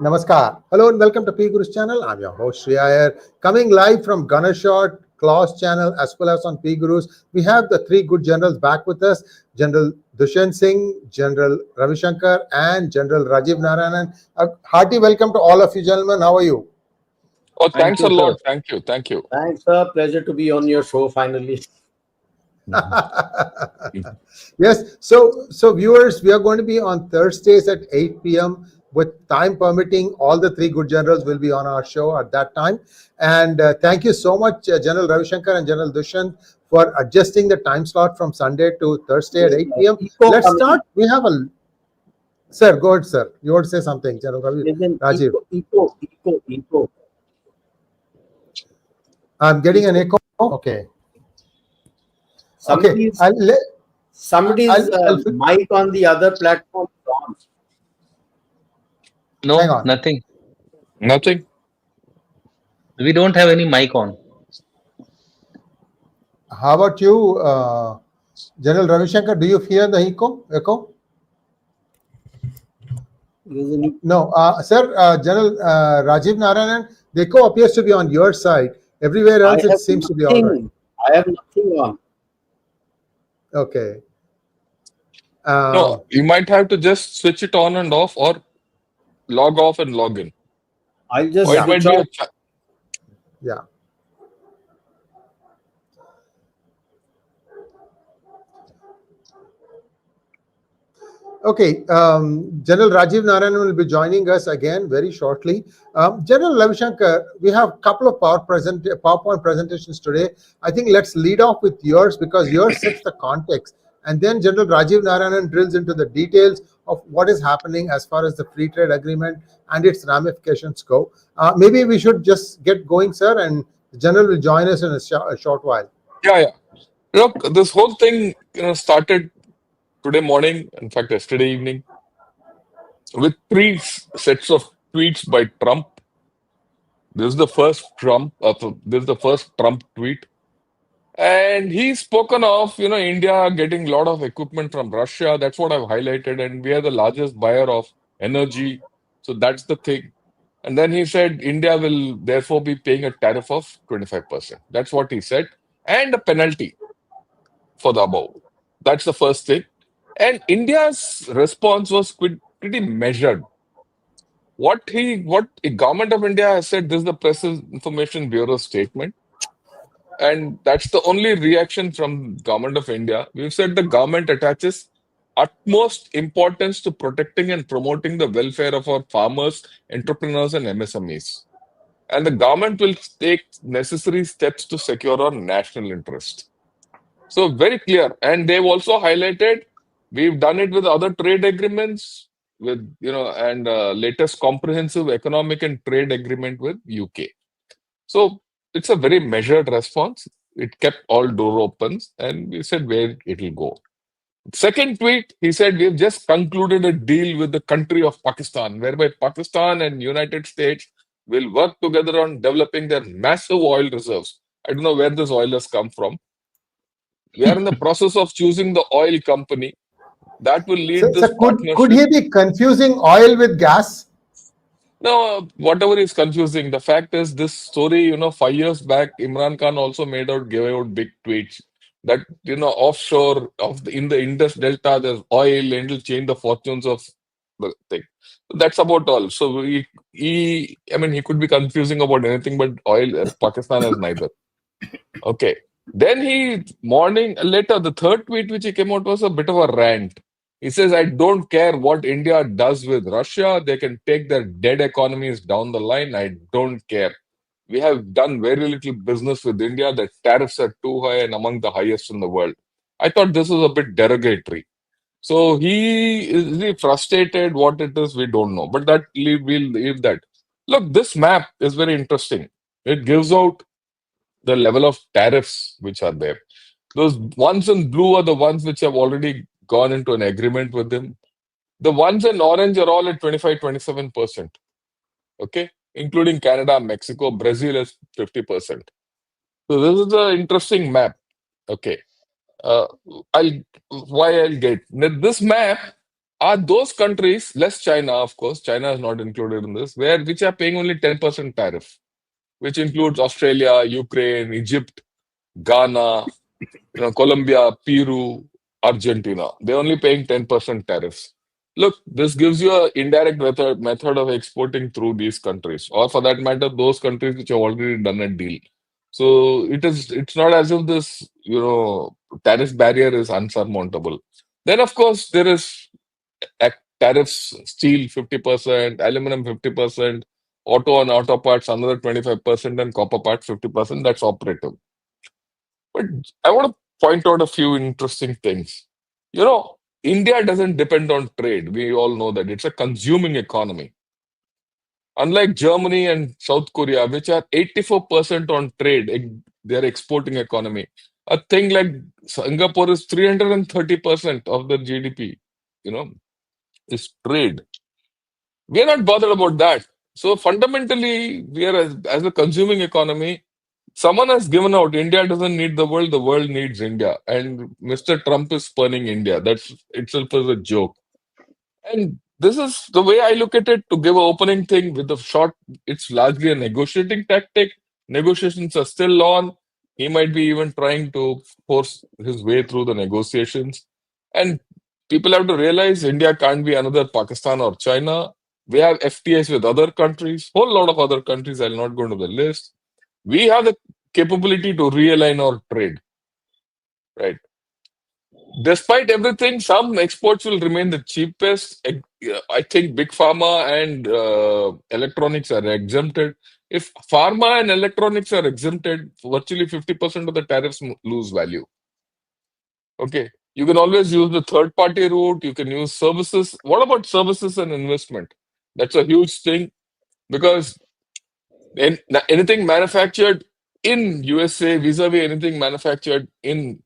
Namaskar. Hello and welcome to P Guru's channel. I'm your host Sri Iyer, coming live from Ganeshot Claus channel as well as on P Guru's. We have the three good generals back with us: General Dushyant Singh, General Ravi Shankar, and General Rajiv Narayanan. A hearty welcome to all of you, gentlemen. How are you? Oh, Thank thanks a you, lot. sir. Thank you. Thank you. Thanks, sir. Pleasure to be on your show finally. Yes. So viewers, we are going to be on Thursdays at 8 p.m. with time permitting. All the three good generals will be on our show at that time. And thank you so much, General Ravi Shankar and General Dushyant, for adjusting the time slot from Sunday to Thursday at 8 p.m. Eco Let's coming. start. We have a sir. Go ahead, sir. You want to say something, General Ravi There's an Rajiv? eco. I'm getting an echo. Okay. Okay. Somebody's I'll mic on the other platform is on. hang No, on. nothing. Nothing. We don't have any mic on. How about you, General Ravi Shankar? Do you hear the echo? There's an No, sir. General Rajiv Narayanan, the echo appears to be on your side. Everywhere I else, it have seems to be all right. nothing. I have nothing on. Okay. No, you might have to just switch it on and off or log off and log in. I'll just Or it might switch be a off. Yeah. Okay, General Rajiv Narayanan will be joining us again very shortly. General Ravi Shankar, we have a couple of PowerPoint presentations today. I think let's lead off with yours because yours sets the context. And then General Rajiv Narayanan drills into the details of what is happening as far as the free trade agreement and its ramifications go. Maybe we should just get going, sir, and the General will join us in a short while. Yeah. Look, this whole thing, started today morning, in fact, yesterday evening, with three sets of tweets by Trump. This is the first this is the first Trump tweet. And he's spoken of, India getting a lot of equipment from Russia. That's what I've highlighted. And we are the largest buyer of energy. So that's the thing. And then he said India will therefore be paying a tariff of 25%. That's what he said. And a penalty for the above. That's the first thing. And India's response was pretty measured. What the government of India has said, this is the Press Information Bureau statement. And that's the only reaction from government of India. We've said the government attaches utmost importance to protecting and promoting the welfare of our farmers, entrepreneurs, and MSMEs. And the government will take necessary steps to secure our national interest. So very clear. And they've also highlighted we've done it with other trade agreements with, and latest comprehensive economic and trade agreement with UK. So it's a very measured response. It kept all door opens and we said where it will go. Second tweet, he said we've just concluded a deal with the country of Pakistan, whereby Pakistan and United States will work together on developing their massive oil reserves. I don't know where this oil has come from. We are in the process of choosing the oil company that will lead this Could partnership. he be confusing oil with gas? No, whatever is confusing. The fact is, this story, 5 years back, Imran Khan also gave out big tweets that, offshore in the Indus Delta, there's oil and it'll change the fortunes of the thing. That's about all. So he could be confusing about anything, but oil, Pakistan has neither. Okay. Then later, the third tweet which he came out was a bit of a rant. He says, I don't care what India does with Russia. They can take their dead economies down the line. I don't care. We have done very little business with India. The tariffs are too high and among the highest in the world. I thought this was a bit derogatory. So is he frustrated? What it is, we don't know. But we'll leave that. Look, this map is very interesting. It gives out the level of tariffs which are there. Those ones in blue are the ones which have already gone into an agreement with them. The ones in orange are all at 25-27%. Okay, including Canada, Mexico, Brazil is 50%. So this is an interesting map. Okay, I'll get this map are those countries, less China, of course, China is not included in this, which are paying only 10% tariff, which includes Australia, Ukraine, Egypt, Ghana, Colombia, Peru, Argentina. They're only paying 10% tariffs. Look, this gives you an indirect method of exporting through these countries, or for that matter, those countries which have already done a deal. So it's not as if this, tariff barrier is unsurmountable. Then, of course, there is tariffs, steel 50%, aluminum 50%, auto and auto parts another 25%, and copper parts 50%. That's operative. But I want to point out a few interesting things. India doesn't depend on trade. We all know that it's a consuming economy. Unlike Germany and South Korea, which are 84% on trade, their exporting economy. A thing like Singapore is 330% of the GDP, is trade. We are not bothered about that. So fundamentally, we are as a consuming economy. Someone has given out India doesn't need the world needs India. And Mr. Trump is spurning India. That's itself is a joke. And this is the way I look at it. To give an opening thing with a short, it's largely a negotiating tactic. Negotiations are still on. He might be even trying to force his way through the negotiations. And people have to realize India can't be another Pakistan or China. We have FTAs with other countries, whole lot of other countries. I'll not go into the list. We have the capability to realign our trade, right? Despite everything, some exports will remain the cheapest. I think big pharma and electronics are exempted. If pharma and electronics are exempted, virtually 50% of the tariffs lose value. Okay. You can always use the third party route. You can use services. What about services and investment? That's a huge thing because anything manufactured in USA vis-a-vis anything manufactured in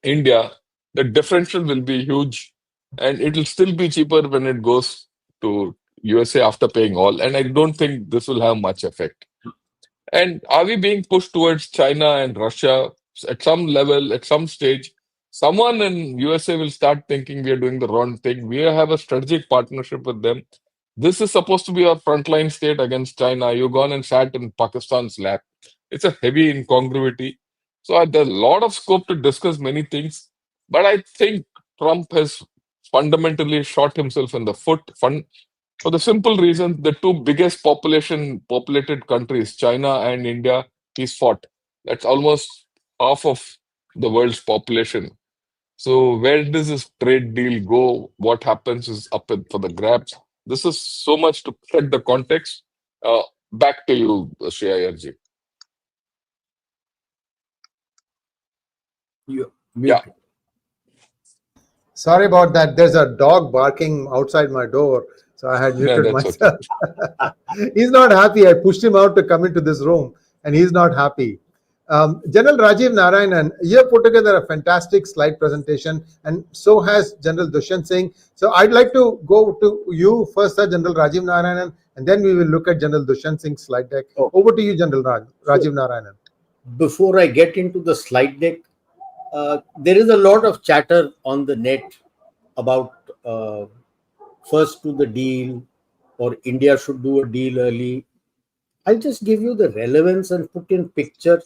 India, the differential will be huge, and it will still be cheaper when it goes to USA after paying all. And I don't think this will have much effect. And are we being pushed towards China and Russia at some level, at some stage? Someone in USA will start thinking we are doing the wrong thing. We have a strategic partnership with them. This is supposed to be our frontline state against China. You've gone and sat in Pakistan's lap. It's a heavy incongruity. So there's a lot of scope to discuss many things. But I think Trump has fundamentally shot himself in the foot for the simple reason the two biggest populated countries, China and India, he's fought. That's almost half of the world's population. So where does this trade deal go? What happens is up for the grabs. This is so much to set the context. Back to you, Shreya. You Yeah. Sorry about that. There's a dog barking outside my door, so I had No, muted that's myself. He's not happy. I pushed him out to come into this room, and he's not happy. General Rajiv Narayanan, you have put together a fantastic slide presentation, and so has General Dushyant Singh. So I'd like to go to you first, sir, General Rajiv Narayanan, and then we will look at General Dushyant Singh's slide deck. Over to you, General Rajiv Narayanan. Before I get into the slide deck, there is a lot of chatter on the net about first to the deal or India should do a deal early. I'll just give you the relevance and put in picture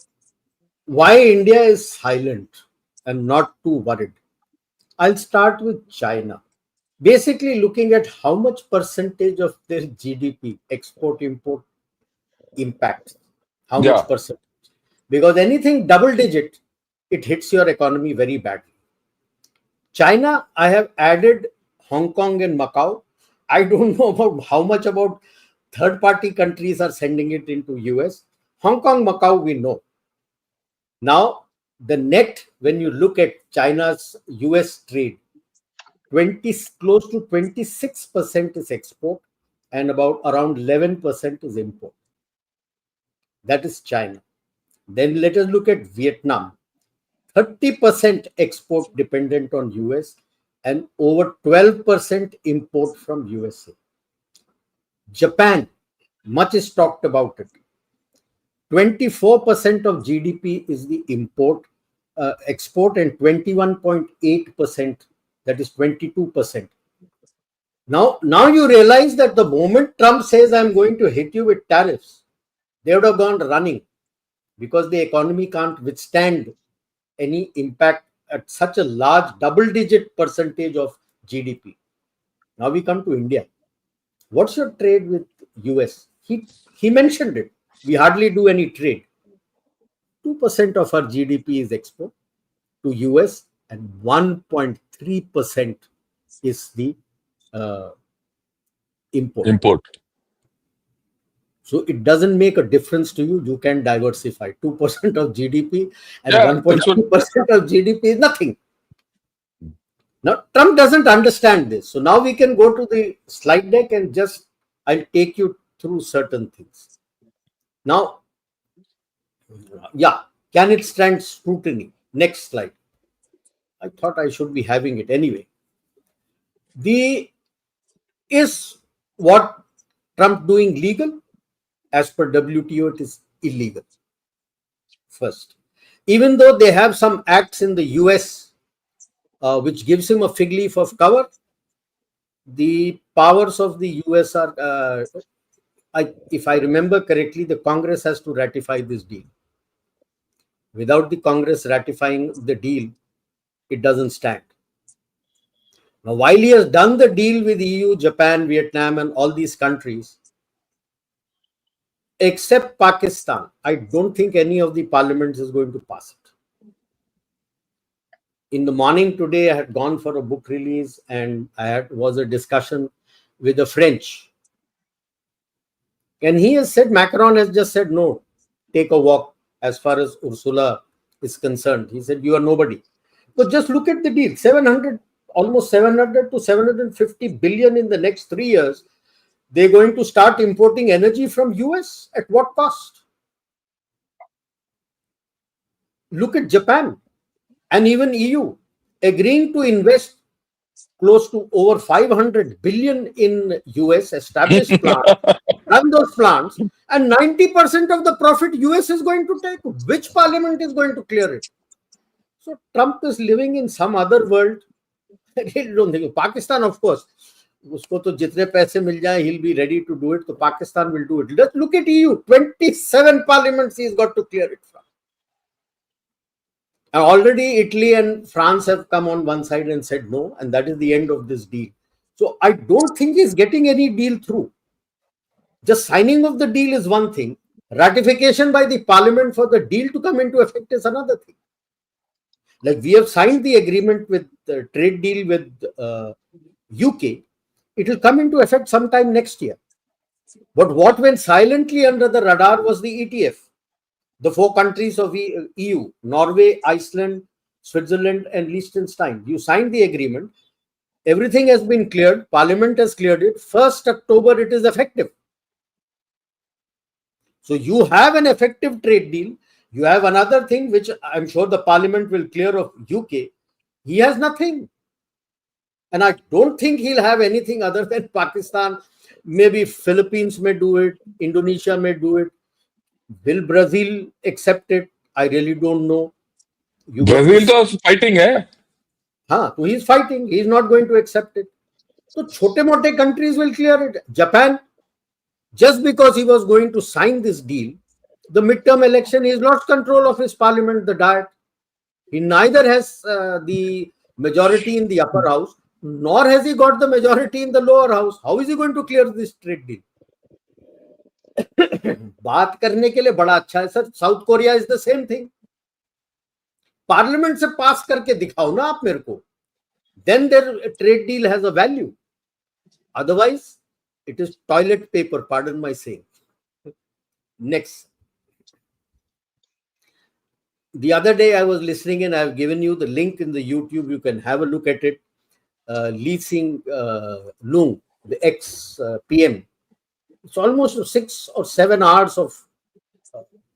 why India is silent and not too worried. I'll start with China. Basically looking at how much percentage of their GDP export-import impacts. How much percentage? Because anything double digit, it hits your economy very badly. China, I have added Hong Kong and Macau. I don't know about how much about third-party countries are sending it into US. Hong Kong, Macau, we know. Now, the net, when you look at China's US trade, close to 26% is export and around 11% is import. That is China. Then let us look at Vietnam. 30% export dependent on US and over 12% import from USA. Japan, much is talked about it. 24% of GDP is the export and 21.8%, that is 22%, Now you realize that the moment Trump says, I'm going to hit you with tariffs, they would have gone running, because the economy can't withstand any impact at such a large double-digit percentage of GDP. Now we come to India. What's your trade with US? He mentioned it. We hardly do any trade. 2% of our GDP is export to US, and 1.3% is the import. So it doesn't make a difference to you. You can diversify. 2% of GDP and Yeah, that's what. 1.2% of GDP is nothing. Now, Trump doesn't understand this. So now we can go to the slide deck and just, I'll take you through certain things. Now, yeah, can it stand scrutiny? Next slide. I thought I should be having it anyway. Is what Trump doing legal? As per WTO, it is illegal. First, even though they have some acts in the US which gives him a fig leaf of cover, the powers of the US are, if I remember correctly, the Congress has to ratify this deal. Without the Congress ratifying the deal, it doesn't stand. Now, while he has done the deal with EU, Japan, Vietnam, and all these countries, except Pakistan, I don't think any of the parliaments is going to pass it. In the morning today, I had gone for a book release, and was a discussion with the French. And he has said, Macron has just said, no, take a walk as far as Ursula is concerned. He said, you are nobody. But just look at the deal, almost 700 to 750 billion in the next 3 years. They're going to start importing energy from US at what cost? Look at Japan and even EU agreeing to invest close to over 500 billion in US, establish plants, run those plants, and 90% of the profit US is going to take. Which parliament is going to clear it? So Trump is living in some other world. I really don't think. Pakistan, of course, उसको तो जितने पैसे मिल जाए, he'll be ready to do it. So Pakistan will do it. Let's look at EU. 27 parliaments he's got to clear it from. And already Italy and France have come on one side and said no, and that is the end of this deal. So I don't think he's getting any deal through. Just signing of the deal is one thing. Ratification by the parliament for the deal to come into effect is another thing. Like we have signed the agreement with the trade deal with UK. It will come into effect sometime next year. But what went silently under the radar was the ETF. The 4 countries of EU, Norway, Iceland, Switzerland, and Liechtenstein. You signed the agreement. Everything has been cleared. Parliament has cleared it. 1st October, it is effective. So you have an effective trade deal. You have another thing which I'm sure the Parliament will clear of UK. He has nothing. And I don't think he'll have anything other than Pakistan. Maybe Philippines may do it. Indonesia may do it. Will Brazil accept it? I really don't know. Brazil is fighting, eh? So he's fighting. He's not going to accept it. So chote-mote countries will clear it. Japan, just because he was going to sign this deal, the midterm election, he has lost control of his parliament, the Diet. He neither has the majority in the upper house, nor has he got the majority in the lower house. How is he going to clear this trade deal? बात करने के लिए बड़ा अच्छा है sir. South Korea is the same thing. Parliament से पास करके दिखाओ ना आप मेरे को, then their trade deal has a value. Otherwise, it is toilet paper, pardon my saying. Next. The other day I was listening and I've given you the link in the YouTube. You can have a look at it. Lee Sing Lung, the ex-PM. It's almost 6 or 7 hours of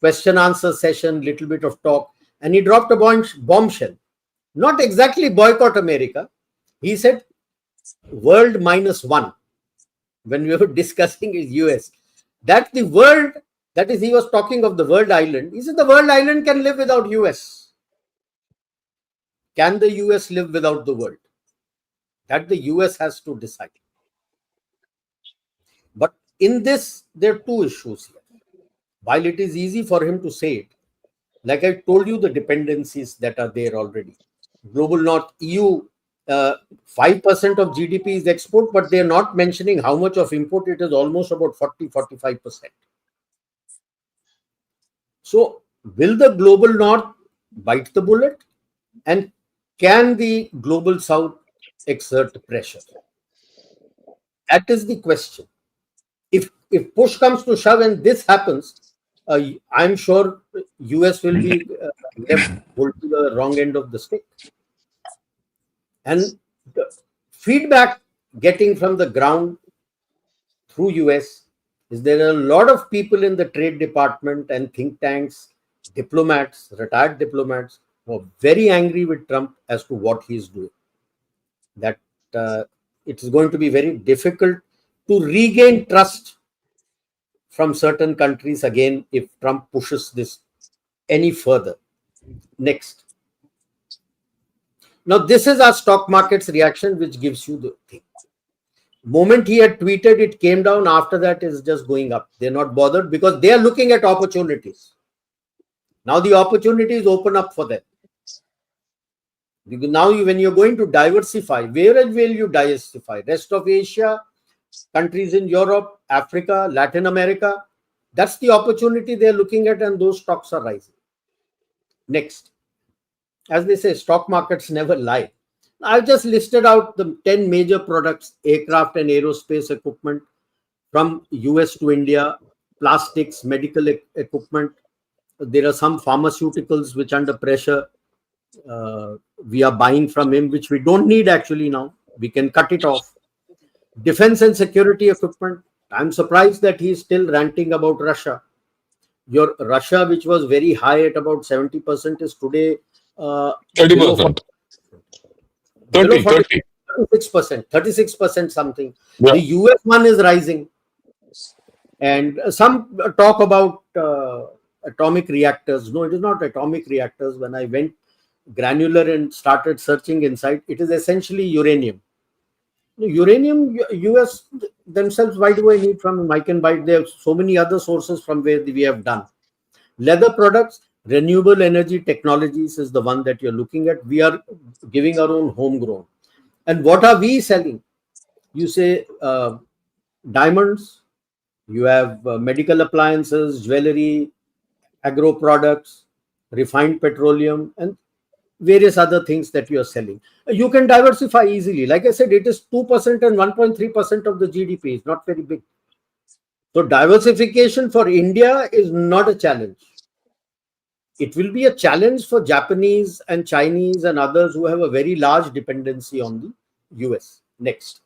question answer session, little bit of talk, and he dropped a bombshell. Not exactly boycott America. He said world -1 when we were discussing his US. That the world, that is, he was talking of the world island. He said the world island can live without US. Can the US live without the world? That the US has to decide. But in this, there are two issues here. While it is easy for him to say it, like I told you, the dependencies that are there already. Global North, EU, 5% of GDP is export, but they're not mentioning how much of import. It is almost about 40-45%. So will the Global North bite the bullet? And can the Global South exert pressure? That is the question. If push comes to shove and this happens, I'm sure US will be left holding the wrong end of the stick. And the feedback getting from the ground through US is there are a lot of people in the Trade Department and think tanks, diplomats, retired diplomats, who are very angry with Trump as to what he is doing. That it is going to be very difficult to regain trust from certain countries again if Trump pushes this any further. Next. Now, this is our stock market's reaction, which gives you the thing. Moment he had tweeted, it came down. After that, is just going up. They're not bothered because they are looking at opportunities. Now the opportunities open up for them. Now, when you're going to diversify, where will you diversify? Rest of Asia, countries in Europe, Africa, Latin America. That's the opportunity they're looking at, and those stocks are rising. Next. As they say, stock markets never lie. I've just listed out the 10 major products, aircraft and aerospace equipment from US to India, plastics, medical equipment. There are some pharmaceuticals which under pressure we are buying from him, which we don't need actually now. We can cut it off. Defense and security equipment. I'm surprised that he's still ranting about Russia. Your Russia, which was very high at about 70%, is today 30%. 36% something. Yeah. The US one is rising. And some talk about atomic reactors. No, it is not atomic reactors. When I went granular and started searching inside, it is essentially uranium. Uranium, US themselves, why do I need from them? I can buy, there are so many other sources from where we have done. Leather products, renewable energy technologies is the one that you're looking at. We are giving our own homegrown. And what are we selling? You say diamonds, you have medical appliances, jewelry, agro products, refined petroleum, and various other things that you are selling. You can diversify easily. Like I said, it is 2% and 1.3% of the GDP. It's not very big. So diversification for India is not a challenge. It will be a challenge for Japanese and Chinese and others who have a very large dependency on the US. Next.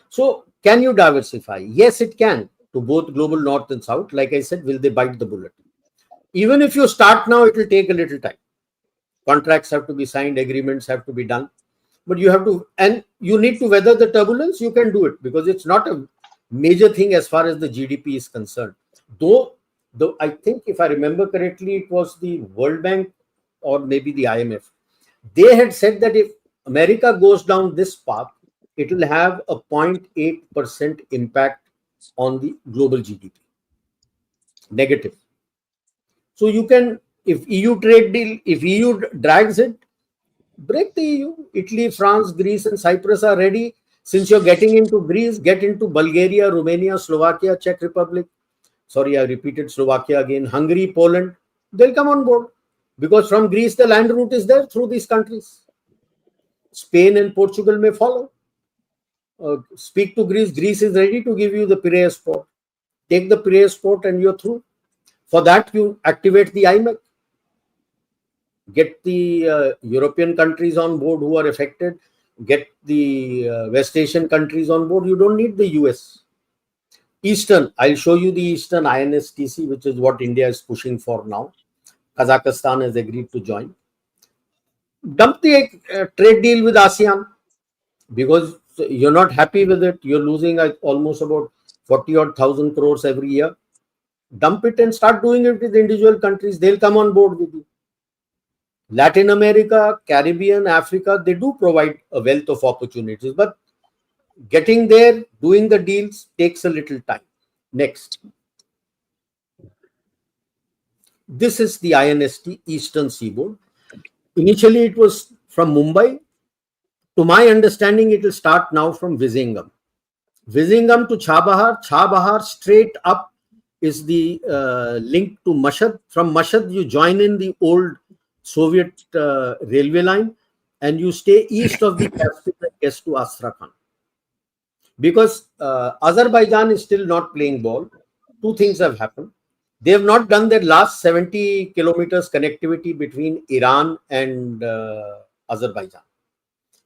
So can you diversify? Yes, it can, to both global north and south. Like I said, will they bite the bullet? Even if you start now, it will take a little time. Contracts have to be signed, agreements have to be done. But you have to, and you need to weather the turbulence. You can do it because it's not a major thing as far as the GDP is concerned. Though I think, if I remember correctly, it was the World Bank or maybe the IMF. They had said that if America goes down this path, it will have a 0.8% impact on the global GDP. Negative. So you can, if EU trade deal, if EU drags it, break the EU. Italy, France, Greece, and Cyprus are ready. Since you're getting into Greece, get into Bulgaria, Romania, Slovakia, Czech Republic. Sorry, I repeated Slovakia again. Hungary, Poland, they'll come on board because from Greece, the land route is there through these countries. Spain and Portugal may follow. Speak to Greece. Greece is ready to give you the Piraeus port. Take the Piraeus port and you're through. For that, you activate the IMEC. Get the European countries on board who are affected. Get the West Asian countries on board. You don't need the US. Eastern, I'll show you the Eastern INSTC, which is what India is pushing for now. Kazakhstan has agreed to join. Dump the trade deal with ASEAN because you're not happy with it. You're losing almost about 40,000 crores every year. Dump it and start doing it with individual countries. They'll come on board with you. Latin America, Caribbean, Africa, they do provide a wealth of opportunities, but getting there, doing the deals takes a little time. Next, this is the INST, Eastern Seaboard. Initially, it was from Mumbai. To my understanding, it will start now from Vizhinjam. Vizhinjam to Chabahar. Chabahar straight up is the link to Mashhad. From Mashhad, you join in the old Soviet railway line and you stay east of the Caspian and gets to Astrakhan. Because Azerbaijan is still not playing ball, two things have happened. They have not done their last 70 kilometers connectivity between Iran and Azerbaijan.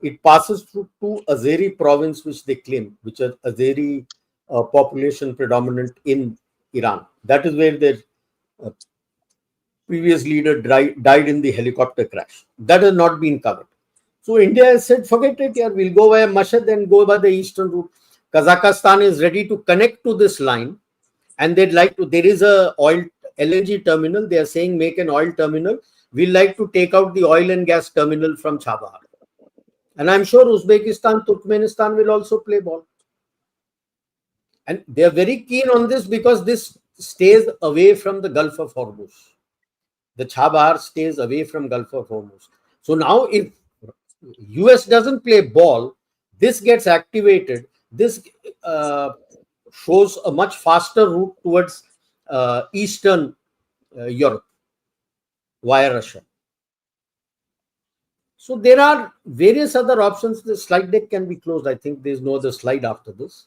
It passes through two Azeri province, which they claim, which are Azeri population predominant in Iran. That is where their uh, previous leader died in the helicopter crash. That has not been covered. So India has said, forget it, yeah, we'll go via Mashhad and go by the eastern route. Kazakhstan is ready to connect to this line, and they'd like to. There is a oil LNG terminal. They are saying make an oil terminal. We'd like to take out the oil and gas terminal from Chabahar. And I'm sure Uzbekistan, Turkmenistan will also play ball. And they are very keen on this because this stays away from the Gulf of Hormuz. The Chabahar stays away from Gulf of Hormuz. So now if US doesn't play ball, this gets activated. This shows a much faster route towards Eastern Europe via Russia. So there are various other options. The slide deck can be closed. I think there's no other slide after this.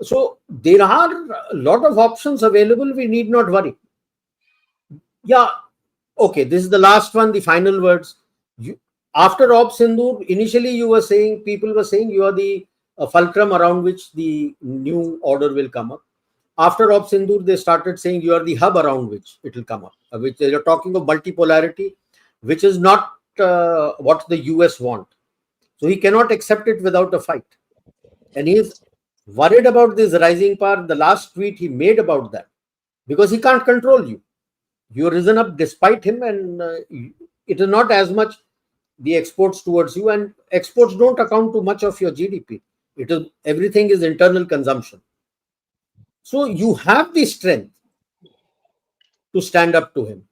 So there are a lot of options available. We need not worry. Yeah. Okay. This is the last one, the final words. After Op Sindoor, initially you were saying, people were saying you are the fulcrum around which the new order will come up. After Op Sindoor, they started saying you are the hub around which it will come up. Which they are talking of multipolarity, which is not what the US want. So he cannot accept it without a fight. And he is worried about this rising power. The last tweet he made about that, because he can't control you. You've risen up despite him, and it is not as much the exports towards you, and exports don't account to much of your GDP. It is everything is internal consumption. So you have the strength to stand up to him.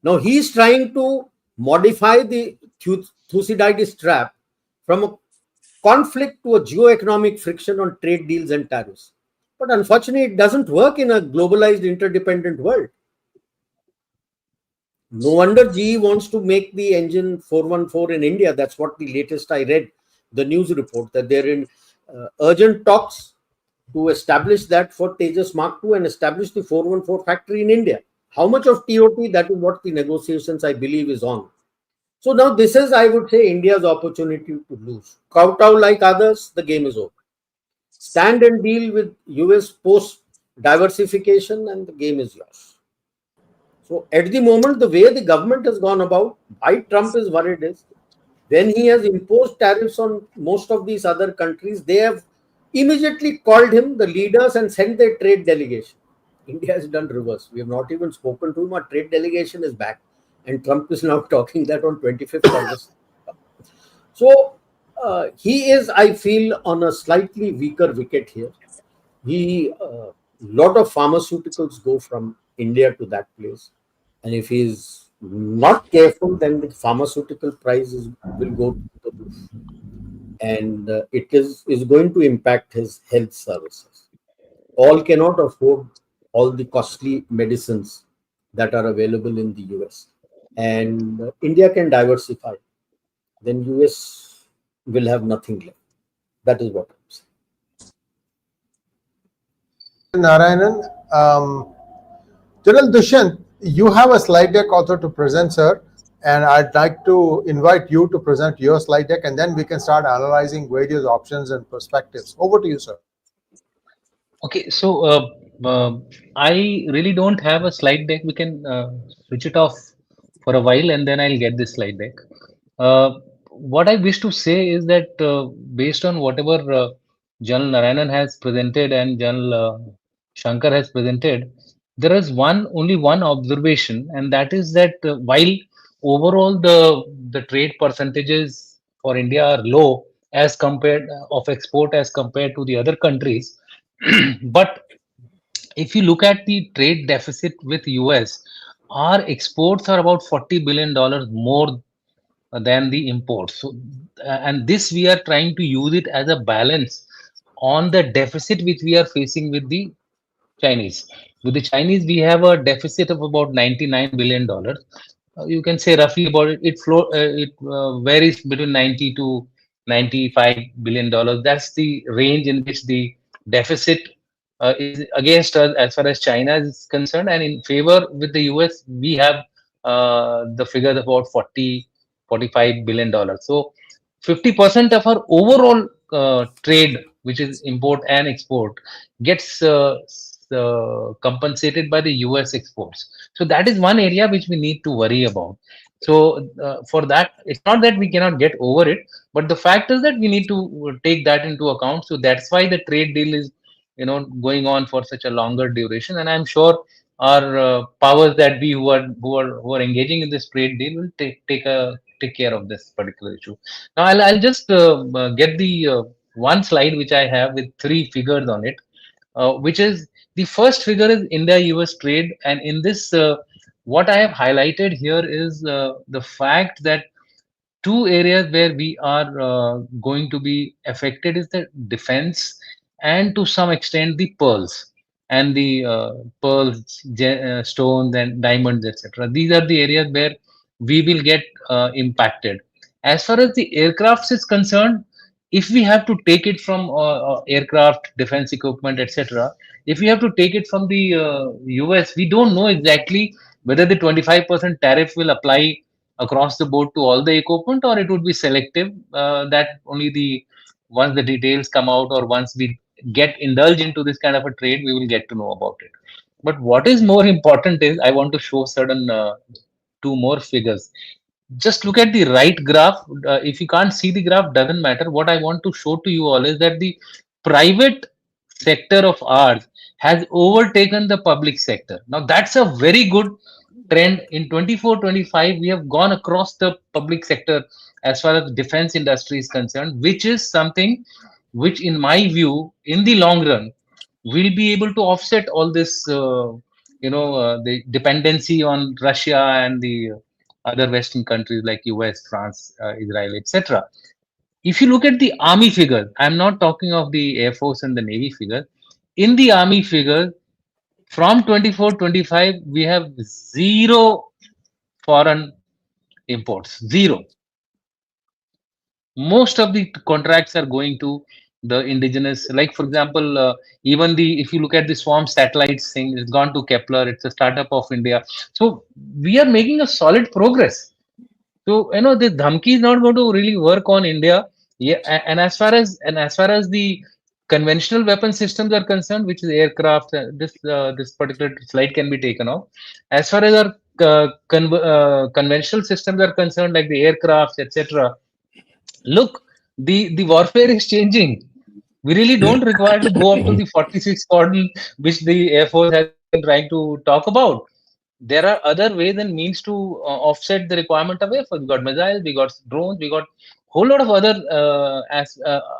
Now he is trying to modify the Thucydides trap from a conflict to a geo-economic friction on trade deals and tariffs. But unfortunately, it doesn't work in a globalized, interdependent world. No wonder GE wants to make the engine 414 in India. That's what the latest I read, the news report, that they're in urgent talks to establish that for Tejas Mark II and establish the 414 factory in India. How much of TOT? That is what the negotiations, I believe, is on. So now this is, I would say, India's opportunity to lose. Kowtow like others, the game is over. Stand and deal with US post diversification and the game is yours. So at the moment, the way the government has gone about, why Trump is worried is, when he has imposed tariffs on most of these other countries, they have immediately called him, the leaders, and sent their trade delegation. India has done reverse. We have not even spoken to him. Our trade delegation is back. And Trump is now talking that on 25th August. So he is, I feel, on a slightly weaker wicket here. A lot of pharmaceuticals go from India to that place. And if he is not careful, then the pharmaceutical prices will go to the roof. And it is going to impact his health services. All cannot afford all the costly medicines that are available in the US. And India can diversify. Then US will have nothing left. That is what I'm saying. Narayanan, General Dushyant, you have a slide deck also to present, sir, and I'd like to invite you to present your slide deck, and then we can start analyzing various options and perspectives. Over to you, sir. Okay, so I really don't have a slide deck. We can switch it off for a while and then I'll get this slide deck. What I wish to say is that based on whatever General Narayanan has presented and General Shankar has presented, there is only one observation, and that is that while overall the trade percentages for India are low, as compared of export as compared to the other countries. But if you look at the trade deficit with US, our exports are about $40 billion more than the imports. So, and this we are trying to use it as a balance on the deficit which we are facing with the Chinese. With the Chinese, we have a deficit of about $99 billion. You can say roughly about it. It varies between 90 to $95 billion. That's the range in which the deficit is against us as far as China is concerned, and in favor with the US, we have the figure about 45 billion dollars. So 50% of our overall trade, which is import and export, gets compensated by the US exports. So that is one area which we need to worry about. So for that, it's not that we cannot get over it, but the fact is that we need to take that into account. So that's why the trade deal is, going on for such a longer duration. And I'm sure our powers that be who are engaging in this trade deal will take care of this particular issue. Now I'll just get the one slide which I have with three figures on it, which is the first figure is India-US trade, and in this, what I have highlighted here is the fact that two areas where we are going to be affected is the defense and to some extent the pearls and the pearls, stones and diamonds, etc. These are the areas where we will get impacted. As far as the aircrafts is concerned, if we have to take it from aircraft, defense equipment, etc., if we have to take it from the US, we don't know exactly whether the 25% tariff will apply across the board to all the equipment, or it would be selective, that only the once the details come out or once we get indulge into this kind of a trade, we will get to know about it. But what is more important is I want to show certain two more figures. Just look at the right graph. If you can't see the graph, doesn't matter. What I want to show to you all is that the private sector of ours has overtaken the public sector. Now that's a very good trend. In 24-25, we have gone across the public sector as far as defense industry is concerned, which is something which in my view in the long run will be able to offset all this the dependency on Russia and the other Western countries like US, France, Israel, etc. If you look at the army figure, I'm not talking of the Air Force and the Navy figure. In the army figure, from 24-25, we have zero foreign imports. Zero. Most of the contracts are going to the indigenous. Like for example, even the if you look at the Swarm satellites thing, it's gone to Kepler. It's a startup of India. So we are making a solid progress. So this dhamki is not going to really work on India. Yeah, and as far as the conventional weapon systems are concerned, which is aircraft, this particular slide can be taken off. As far as our conventional systems are concerned, like the aircrafts, etc. Look, the warfare is changing. We really don't require to go up to the 46 cordon, which the Air Force has been trying to talk about. There are other ways and means to offset the requirement of Air Force. We got missiles, we got drones, we got whole lot of other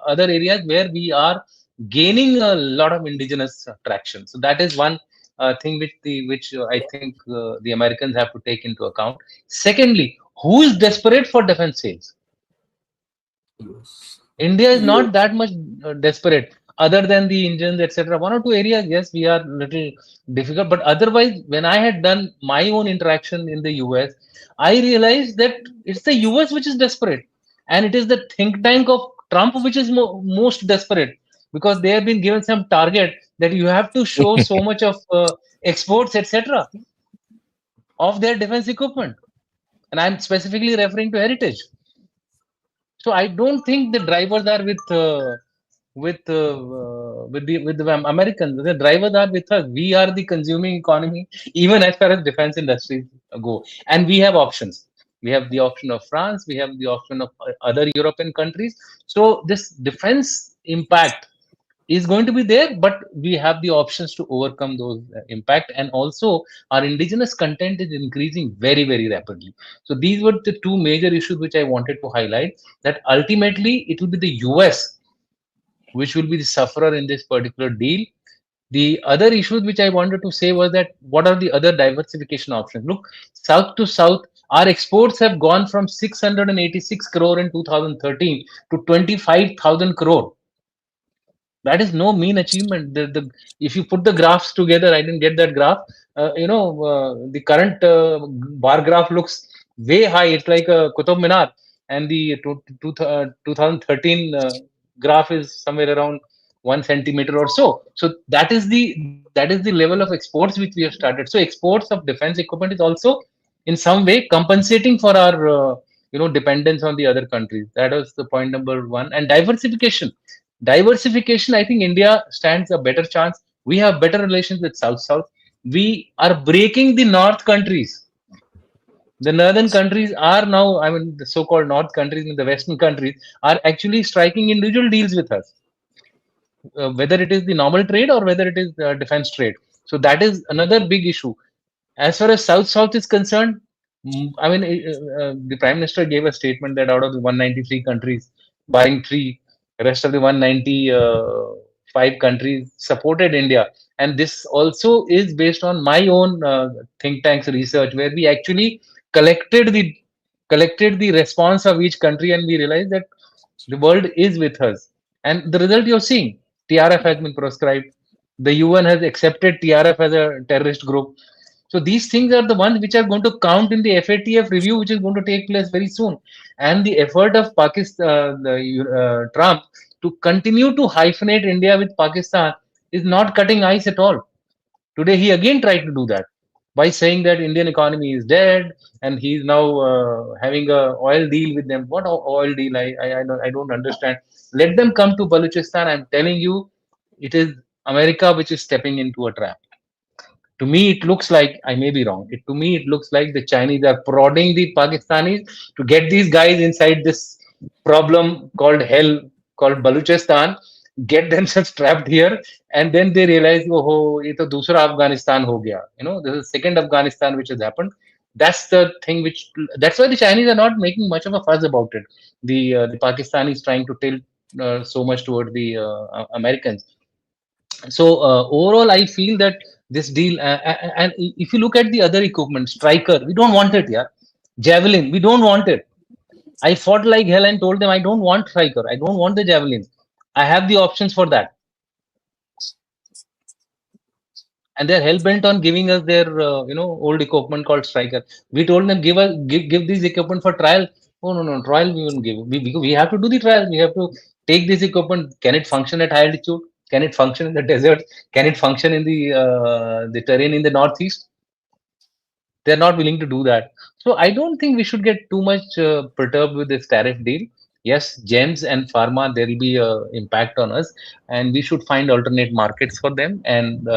other areas where we are gaining a lot of indigenous traction. So that is one thing which I think the Americans have to take into account. Secondly, who is desperate for defense sales? Yes. India is not that much desperate, other than the engines, etc. One or two areas, yes, we are little difficult, but otherwise, when I had done my own interaction in the US, I realized that it's the US which is desperate, and it is the think tank of Trump which is most desperate, because they have been given some target that you have to show so much of exports, etc., of their defense equipment, and I'm specifically referring to heritage. So I don't think the drivers are with the Americans. The drivers are with us. We are the consuming economy, even as far as defense industries go, and we have options. We have the option of France. We have the option of other European countries. So this defense impact is going to be there, but we have the options to overcome those impact. And also our indigenous content is increasing very, very rapidly. So these were the two major issues which I wanted to highlight, that ultimately it will be the US which will be the sufferer in this particular deal. The other issues which I wanted to say was that what are the other diversification options? Look, south to south, our exports have gone from 686 crore in 2013 to 25,000 crore. That is no mean achievement. If you put the graphs together, I didn't get that graph. The current bar graph looks way high. It's like a Qutub Minar, and the 2013 graph is somewhere around 1 centimeter or so. So that is the level of exports which we have started. So exports of defense equipment is also in some way compensating for our dependence on the other countries. That was the point number one. And diversification, I think India stands a better chance. We have better relations with south south. We are breaking the north countries. The northern countries are now, I mean, the so-called north countries and the western countries are actually striking individual deals with us, whether it is the normal trade or whether it is defense trade. So that is another big issue. As far as south south is concerned, I mean, the prime minister gave a statement that out of the 193 countries, barring three, the rest of the 195 countries supported India. And this also is based on my own think tank's research, where we actually collected the collected the response of each country, and we realized that the world is with us. And the result you're seeing, TRF has been proscribed. The UN has accepted TRF as a terrorist group. So these things are the ones which are going to count in the FATF review, which is going to take place very soon. And the effort of Pakistan, Trump, to continue to hyphenate India with Pakistan is not cutting ice at all. Today, he again tried to do that by saying that Indian economy is dead, and he's now having a oil deal with them. What oil deal? I don't understand. Let them come to Balochistan. I'm telling you, it is America which is stepping into a trap. To me, it looks like, I may be wrong. To me, it looks like the Chinese are prodding the Pakistanis to get these guys inside this problem called hell, called Baluchistan, get themselves trapped here, and then they realize, oh, ये तो दूसरा Afghanistan हो गया. This is second Afghanistan which has happened. That's the thing that's why the Chinese are not making much of a fuss about it. The Pakistanis trying to tilt so much toward the Americans. So overall, I feel that this deal, and if you look at the other equipment, Striker, we don't want it. Yeah, Javelin, we don't want it. I fought like hell and told them I don't want Striker, I don't want the Javelin. I have the options for that, and they're hell bent on giving us their old equipment called Striker. We told them, give these equipment for trial. Oh, no, trial we won't give. We have to do the trial. We have to take this equipment. Can it function at high altitude? Can it function in the desert? Can it function in the terrain in the northeast? They're not willing to do that. So I don't think we should get too much perturbed with this tariff deal. Yes, gems and pharma, there will be a impact on us, and we should find alternate markets for them, and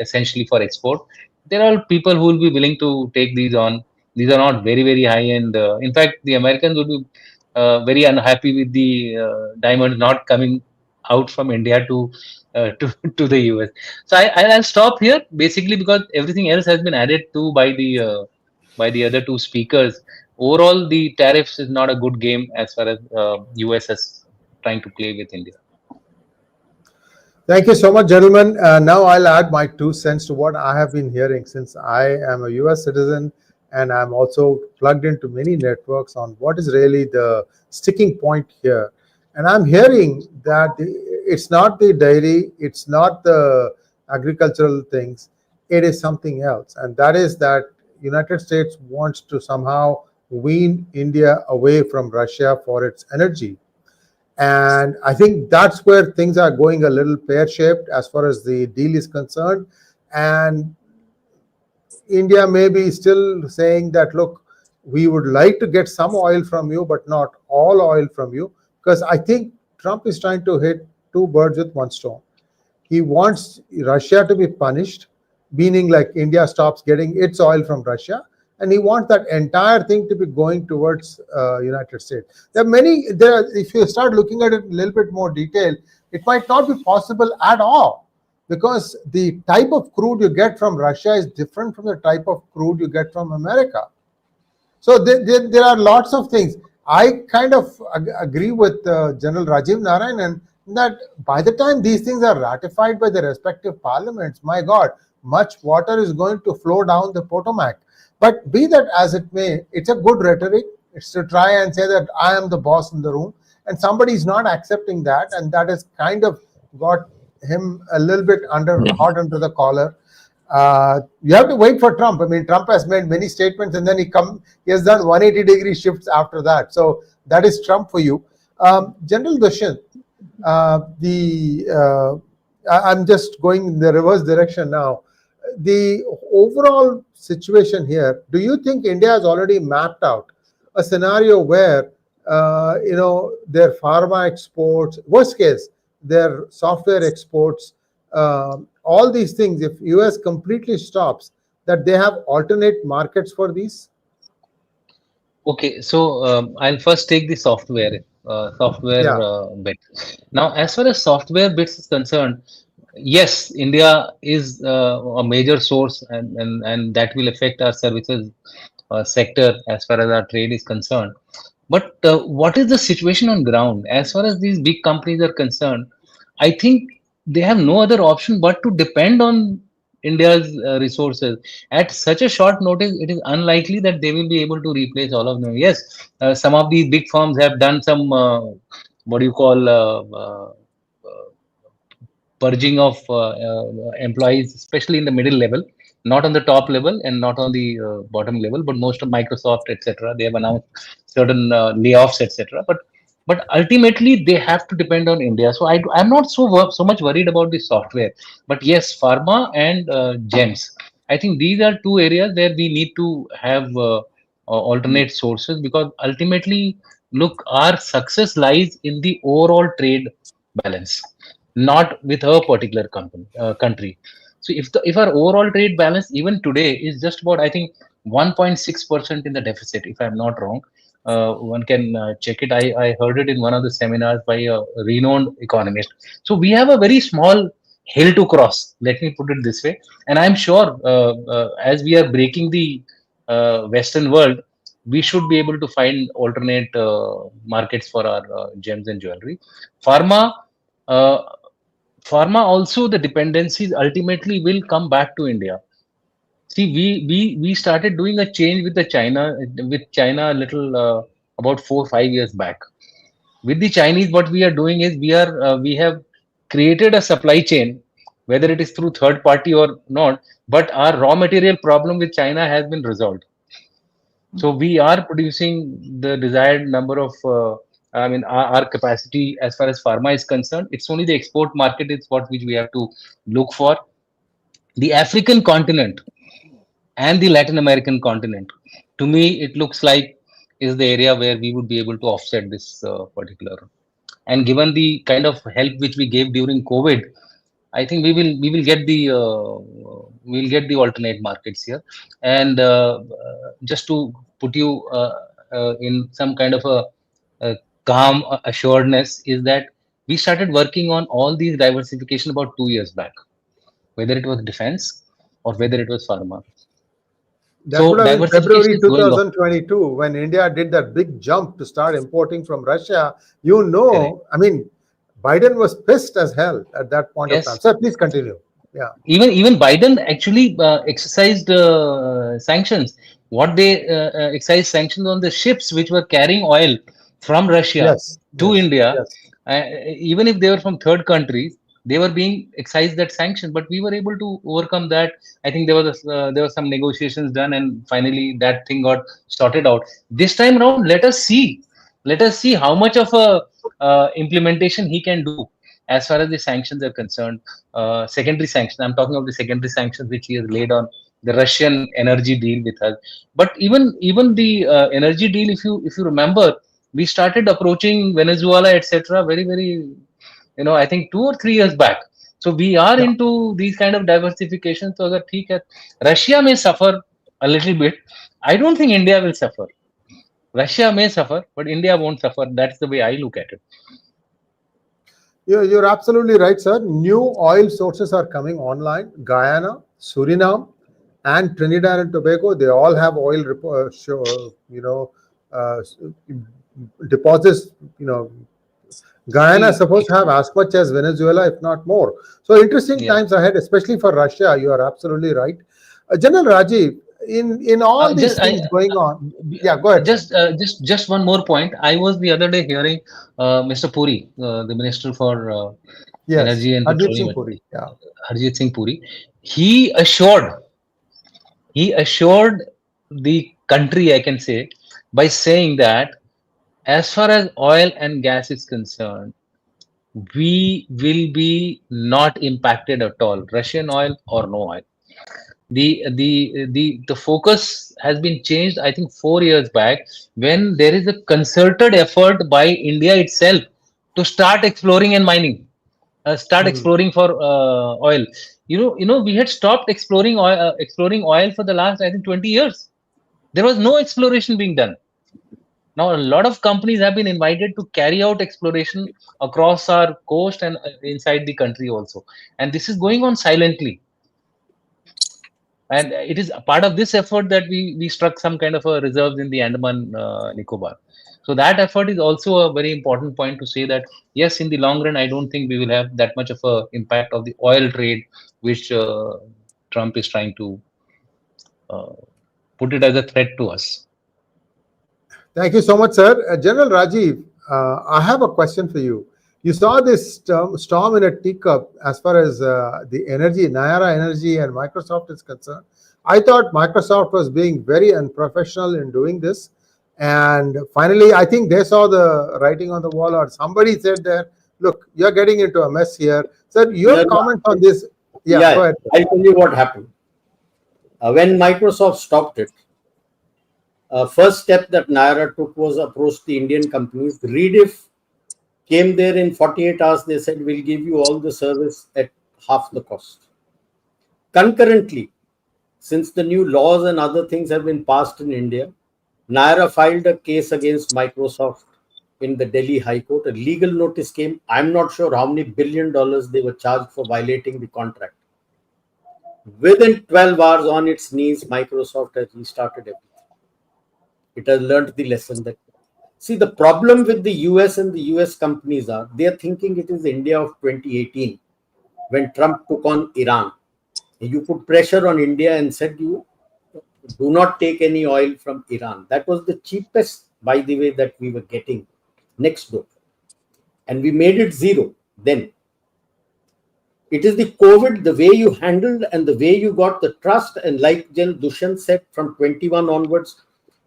essentially for export. There are people who will be willing to take these on. These are not very, very high end. In fact, the Americans will be very unhappy with the diamonds not coming out from India to the US. So I'll stop here, basically because everything else has been added to by the other two speakers. Overall, the tariffs is not a good game as far as US is trying to play with India. Thank you so much, gentlemen. Now I'll add my 2 cents to what I have been hearing, since I am a US citizen and I'm also plugged into many networks on what is really the sticking point here. And I'm hearing that it's not the dairy, it's not the agricultural things, it is something else. And that is that United States wants to somehow wean India away from Russia for its energy. And I think that's where things are going a little pear-shaped as far as the deal is concerned. And India may be still saying that, look, we would like to get some oil from you, but not all oil from you, because I think Trump is trying to hit two birds with one stone. He wants Russia to be punished, meaning like India stops getting its oil from Russia, and he wants that entire thing to be going towards United States. There are many. If you start looking at it in a little bit more detail, It might not be possible at all, because the type of crude you get from Russia is different from the type of crude you get from America. So there are lots of things. I kind of agree with General Rajiv Narayanan that by the time these things are ratified by the respective parliaments, my God, much water is going to flow down the Potomac. But be that as it may, it's a good rhetoric. It's to try and say that I am the boss in the room, and somebody is not accepting that, and that has kind of got him a little bit hot under the collar. You have to wait for Trump. I mean, Trump has made many statements, and then he has done 180-degree shifts after that. So that is Trump for you. General Dushyant, I'm just going in the reverse direction now. The overall situation here, do you think India has already mapped out a scenario where their pharma exports, worst case, their software exports, all these things, if US completely stops, that they have alternate markets for these? Okay, so I'll first take the software Yeah. bit. Now, as far as software bits is concerned, yes, India is a major source, and that will affect our services sector as far as our trade is concerned. But what is the situation on ground? As far as these big companies are concerned, I think they have no other option but to depend on India's resources. At such a short notice, it is unlikely that they will be able to replace all of them. Yes, some of these big firms have done some what do you call purging of employees, especially in the middle level, not on the top level and not on the bottom level, but most of Microsoft, etc. They have announced certain layoffs, etc. But ultimately they have to depend on India. So I'm not so much worried about the software. But yes, pharma and gems. I think these are two areas where we need to have alternate sources, because ultimately, look, our success lies in the overall trade balance, not with a particular country. So if our overall trade balance even today is just about, I think, 1.6% in the deficit, if I'm not wrong. One can check it. I heard it in one of the seminars by a renowned economist. So we have a very small hill to cross. Let me put it this way. And I'm sure as we are breaking the Western world, we should be able to find alternate markets for our gems and jewelry. Pharma, uh, pharma also, the dependencies ultimately will come back to India. See, we started doing a change with China a little about 4 or 5 years back. With the Chinese, what we are doing is we have created a supply chain, whether it is through third party or not, but our raw material problem with China has been resolved. So we are producing the desired number of, I mean, our capacity as far as pharma is concerned. It's only the export market is what which we have to look for. The African continent and the Latin American continent, to me, it looks like is the area where we would be able to offset this particular. And given the kind of help which we gave during COVID, I think we will get the we'll get the alternate markets here. And just to put you in some kind of a calm assuredness, is that we started working on all these diversification about 2 years back, whether it was defense or whether it was pharma. That would So have been diversification February is going on. 2022 when India did that big jump to start importing from Russia. Correct. I mean, Biden was pissed as hell at that point of time. Yes. Sir, please continue. Yeah. Even Biden actually exercised sanctions. What they exercised sanctions on the ships which were carrying oil from Russia Yes. to Yes. India, Yes. even if they were from third countries, they were being excised that sanction. But we were able to overcome that. I think there were some negotiations done, and finally that thing got sorted out. This time around, let us see. Let us see how much of a implementation he can do as far as the sanctions are concerned. Secondary sanctions. I'm talking of the secondary sanctions which he has laid on the Russian energy deal with us. But even the energy deal, if you remember, we started approaching Venezuela, etc. Very very, I think 2 or 3 years back. So we are Yeah. into these kind of diversification. So that Russia may suffer a little bit. I don't think India will suffer. Russia may suffer, but India won't suffer. That's the way I look at it. You're absolutely right, sir. New oil sources are coming online. Guyana, Suriname, and Trinidad and Tobago, they all have oil, uh, deposits. Guyana is See, supposed to have as much as Venezuela, if not more. So interesting yeah. times ahead, especially for Russia. You are absolutely right. General Rajiv, in all these Just I things going on, yeah, go ahead, sir. just one more point. I was the other day hearing Mr. Puri, the Minister for Yes, Energy and Hardeep Singh Petroleum, Puri. Yeah. Harjit Singh Puri. He assured the country, I can say, by saying that as far as oil and gas is concerned, we will be not impacted at all, Russian oil or no oil. The focus has been changed, I think 4 years back, when there is a concerted effort by India itself to start exploring and mining, start Hmm. exploring for oil. We had stopped exploring oil for the last, I think, 20 years. There was no exploration being done. Now a lot of companies have been invited to carry out exploration across our coast and inside the country also, and this is going on silently. And it is a part of this effort that we struck some kind of a reserves in the Andaman Nicobar. So that effort is also a very important point to say that yes, in the long run, I don't think we will have that much of a impact of the oil trade, which Trump is trying to uh, put it as a threat to us. Thank you so much, sir. General Rajiv, I have a question for you. You saw this storm in a teacup as far as the energy, Nayara Energy and Microsoft is concerned. I thought Microsoft was being very unprofessional in doing this. And finally, I think they saw the writing on the wall, or somebody said there, look, you're getting into a mess here. Sir, No, your no, comment on this? Yeah, go yeah, ahead. I'll tell you what happened. When Microsoft stopped it, first step that Naira took was approach the Indian companies. Rediff came there in 48 hours. They said, we'll give you all the service at half the cost. Concurrently, since the new laws and other things have been passed in India, Naira filed a case against Microsoft in the Delhi High Court. A legal notice came. I'm not sure how many $billion they were charged for violating the contract. Within 12 hours on its knees, Microsoft has restarted everything. It has learned the lesson that, see, the problem with the US and the US companies are they are thinking it is India of 2018 when Trump took on Iran. You put pressure on India and said you do not take any oil from Iran. That was the cheapest, by the way, that we were getting next door. And we made it zero then. It is the COVID, the way you handled and the way you got the trust. And like Gen Dushyant said, from 21 onwards,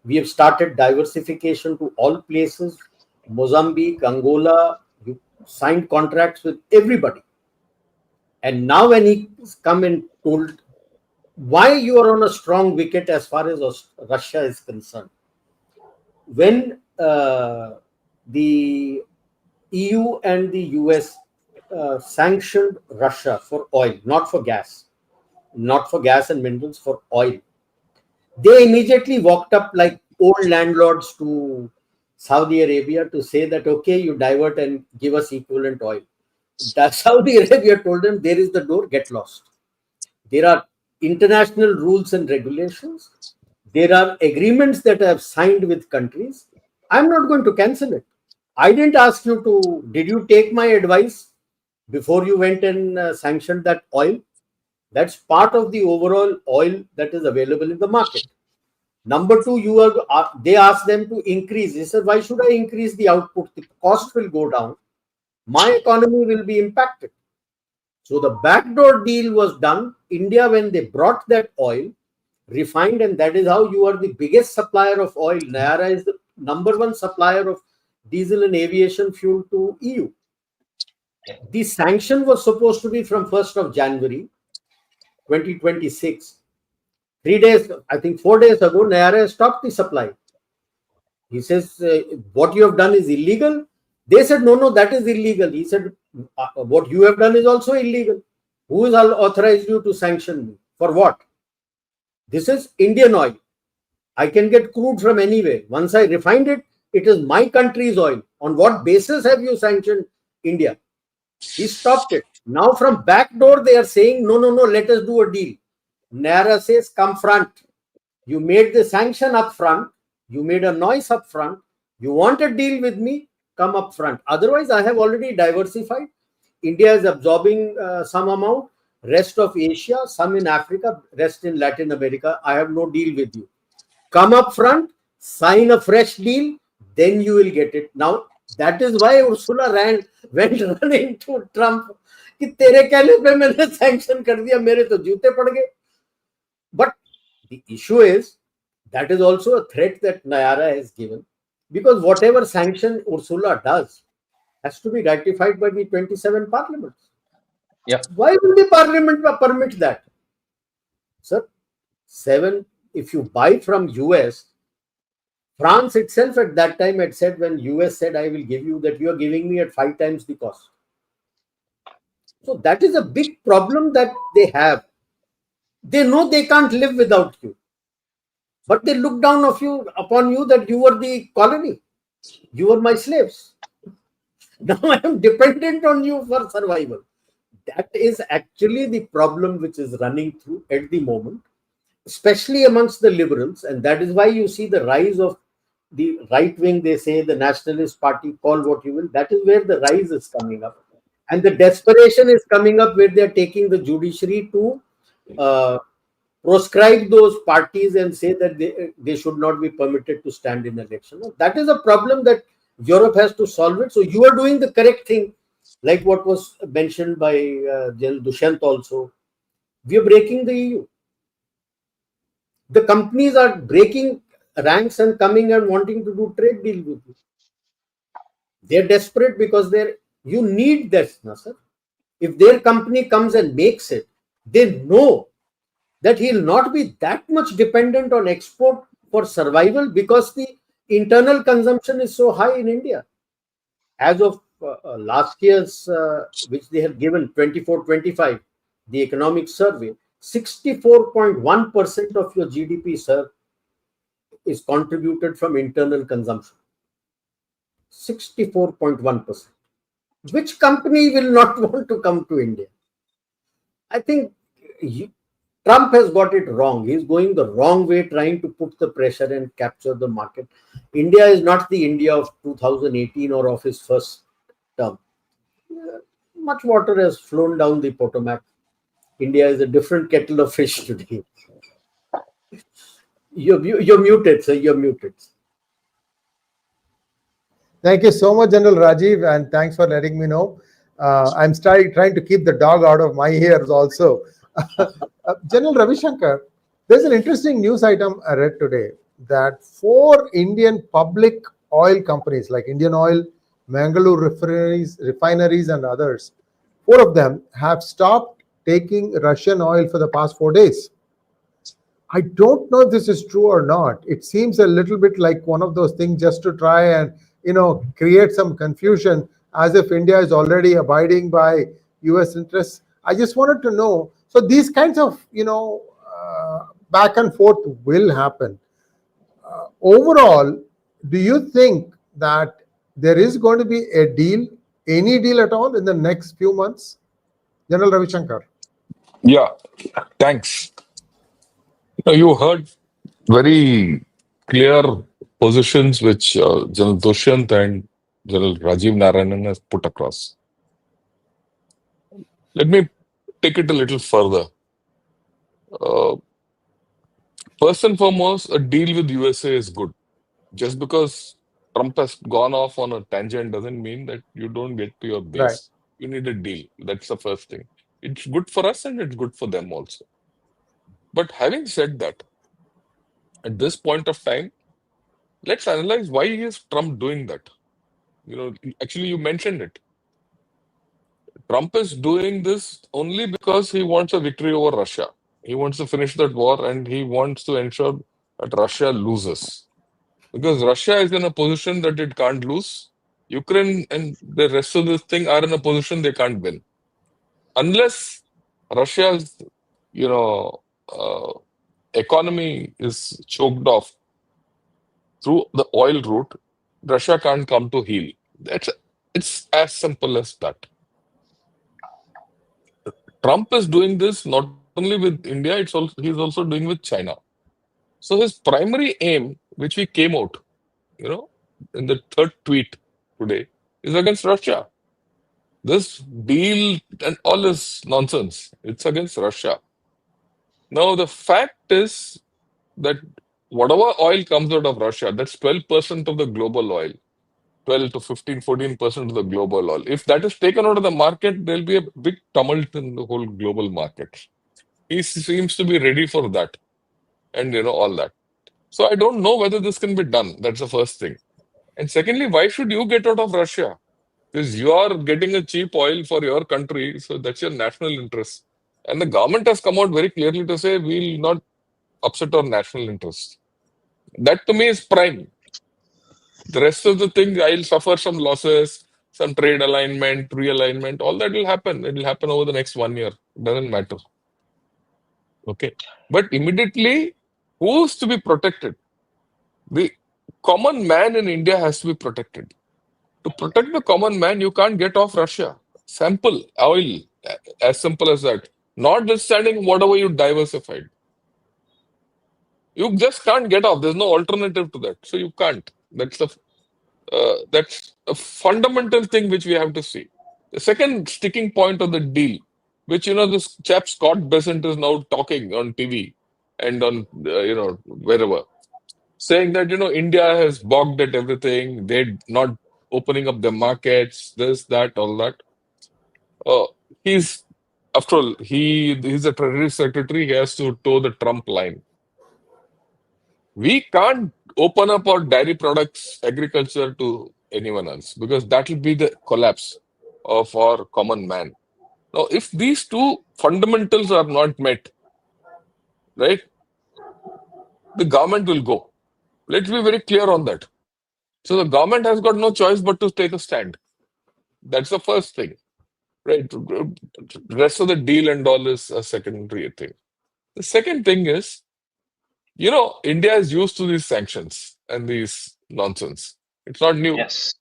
we have started diversification to all places. Mozambique, Angola, you signed contracts with everybody. And now when he's come and told why you are on a strong wicket as far as Russia is concerned. When the EU and the US sanctioned Russia for oil, not for gas and minerals, for oil, they immediately walked up like old landlords to Saudi Arabia to say that, okay, you divert and give us equivalent oil. That Saudi Arabia told them, there is the door, get lost. There are international rules and regulations. There are agreements that I have signed with countries. I'm not going to cancel it. I didn't ask you to, did you take my advice before you went and sanctioned that oil? That's part of the overall oil that is available in the market. Number two, they asked them to increase. They said, why should I increase the output? The cost will go down. My economy will be impacted. So the backdoor deal was done. India, when they brought that oil, refined, and that is how you are the biggest supplier of oil. Nayara is the number one supplier of diesel and aviation fuel to EU. The sanction was supposed to be from 1st of January 2026. 3 days, I think 4 days ago, Nayara stopped the supply. He says, what you have done is illegal. They said, no, that is illegal. He said, what you have done is also illegal. Who has authorized you to sanction me? For what? This is Indian oil. I can get crude from anywhere. Once I refined it, it is my country's oil. On what basis have you sanctioned India? He stopped it. Now from back door they are saying, no, no, no, let us do a deal. Nara says, come front. You made the sanction up front. You made a noise up front. You want a deal with me? Come up front. Otherwise, I have already diversified. India is absorbing some amount. Rest of Asia, some in Africa, rest in Latin America. I have no deal with you. Come up front, sign a fresh deal, then you will get it. Now, that is why Ursula went running to Trump कि तेरे कहने पे मैंने sanction कर दिया, मेरे तो जूते पड़ गए. But the issue is that is also a threat that Nayara has given, because whatever sanction Ursula does has to be ratified by the 27 parliaments. Yeah. Why will the parliament permit that? Sir, if you buy from US, France itself at that time had said, when US said, I will give you, that you are giving me at 5 times the cost. So that is a big problem that they have. They know they can't live without you, but they look down upon you that you were the colony. You were my slaves. Now I am dependent on you for survival. That is actually the problem which is running through at the moment, especially amongst the liberals. And that is why you see the rise of the right wing. They say the Nationalist Party, call what you will. That is where the rise is coming up. And the desperation is coming up where they are taking the judiciary to proscribe those parties and say that they should not be permitted to stand in election. That is a problem that Europe has to solve it. So you are doing the correct thing, like what was mentioned by Gen Dushyant also. We are breaking the EU. The companies are breaking ranks and coming and wanting to do trade deal with you. They're desperate because you need this, sir. If their company comes and makes it, they know that he'll not be that much dependent on export for survival, because the internal consumption is so high in India. As of last year's, which they have given 24-25, the economic survey, 64.1% of your GDP, sir, is contributed from internal consumption. 64.1%. Which company will not want to come to India? I think Trump has got it wrong. He's going the wrong way, trying to put the pressure and capture the market. India is not the India of 2018 or of his first term. Much water has flown down the Potomac. India is a different kettle of fish today. You're muted, sir. You're muted. Thank you so much, General Rajiv, and thanks for letting me know. I'm trying to keep the dog out of my ears also. General Ravi Shankar, there's an interesting news item I read today that 4 Indian public oil companies like Indian Oil, Mangalore refineries and others, 4 of them have stopped taking Russian oil for the past 4 days. I don't know if this is true or not. It seems a little bit like one of those things just to try and create some confusion, as if India is already abiding by US interests. I just wanted to know. So these kinds of back and forth will happen. Overall, do you think that there is going to be a deal, any deal at all, in the next few months? General Ravi Shankar. Yeah, thanks. You heard very clear positions which General Dushyant and General Rajiv Narayanan has put across. Let me take it a little further. First and foremost, a deal with USA is good. Just because Trump has gone off on a tangent doesn't mean that you don't get to your base. Right. You need a deal. That's the first thing. It's good for us and it's good for them also. But having said that, at this point of time, let's analyze why is Trump doing that. Actually, you mentioned it. Trump is doing this only because he wants a victory over Russia. He wants to finish that war and he wants to ensure that Russia loses. Because Russia is in a position that it can't lose. Ukraine and the rest of this thing are in a position they can't win. Unless Russia's, economy is choked off through the oil route, Russia can't come to heel. It's as simple as that. Trump is doing this not only with India, he's also doing with China. So his primary aim, which we came out, you know, in the third tweet today, is against Russia. This deal and all this nonsense, it's against Russia. Now, the fact is that whatever oil comes out of Russia, that's 12% of the global oil, 12 to 15, 14% of the global oil. If that is taken out of the market, there'll be a big tumult in the whole global market. He seems to be ready for that and, all that. So I don't know whether this can be done. That's the first thing. And secondly, why should you get out of Russia? Because you are getting a cheap oil for your country, so that's your national interest. And the government has come out very clearly to say we'll not upset our national interest. That to me is prime. The rest of the thing, I'll suffer some losses, some trade alignment, realignment, all that will happen. It will happen over the next 1 year. It doesn't matter. Okay. But immediately, who's to be protected? The common man in India has to be protected. To protect the common man, you can't get off Russia. Simple, oil, as simple as that. Notwithstanding whatever you diversified. You just can't get off. There's no alternative to that. So you can't. That's a fundamental thing which we have to see. The second sticking point of the deal, which this chap Scott Bessent is now talking on TV and on wherever, saying that India has balked at everything. They're not opening up the markets. This, that, all that. Uh, he's After all, he's a Treasury Secretary. He has to toe the Trump line. We can't open up our dairy products, agriculture to anyone else because that will be the collapse of our common man. Now, if these two fundamentals are not met, right, the government will go. Let's be very clear on that. So the government has got no choice but to take a stand. That's the first thing, right? The rest of the deal and all is a secondary thing. The second thing is, India is used to these sanctions and these nonsense. It's not new. Yes.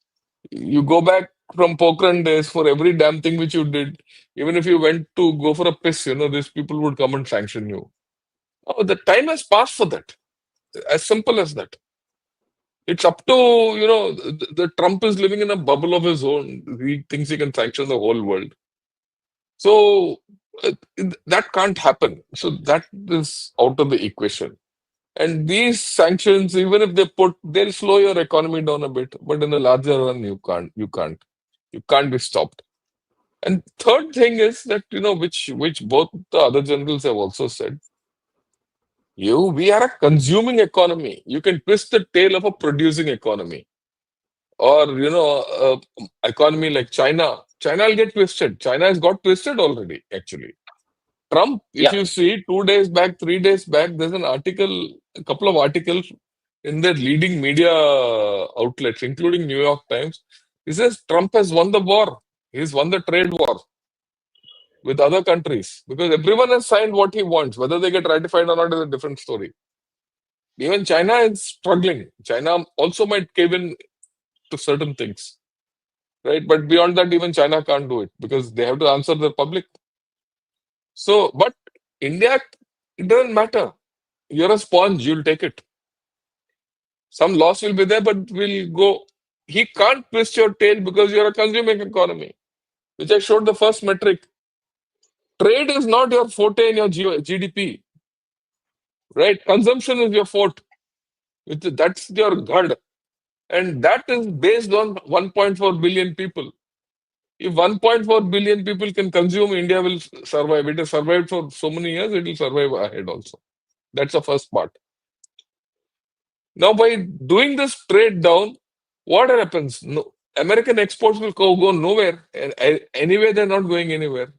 You go back from Pokhran days, for every damn thing which you did, even if you went to go for a piss, these people would come and sanction you. Oh, the time has passed for that. As simple as that. It's up to, the Trump is living in a bubble of his own. He thinks he can sanction the whole world. So that can't happen. So that is out of the equation. And these sanctions, even if they'll slow your economy down a bit. But in the larger run, you can't. You can't be stopped. And third thing is that, which both the other generals have also said, we are a consuming economy. You can twist the tail of a producing economy. Or, economy like China. China will get twisted. China has got twisted already, actually. Trump, if Yeah. you see 2 days back, 3 days back, there's an article, a couple of articles in their leading media outlets, including New York Times. He says Trump has won the war. He's won the trade war with other countries because everyone has signed what he wants. Whether they get ratified or not is a different story. Even China is struggling. China also might cave in to certain things, right? But beyond that, even China can't do it because they have to answer the public. So, but India, it doesn't matter. You're a sponge, you'll take it. Some loss will be there, but we'll go. He can't twist your tail because you're a consuming economy, which I showed the first metric. Trade is not your forte in your GDP, right? Consumption is your forte. That's your god. And that is based on 1.4 billion people. If 1.4 billion people can consume, India will survive. It has survived for so many years, it will survive ahead also. That's the first part. Now, by doing this trade down, what happens? No, American exports will go nowhere. And anyway, they're not going anywhere.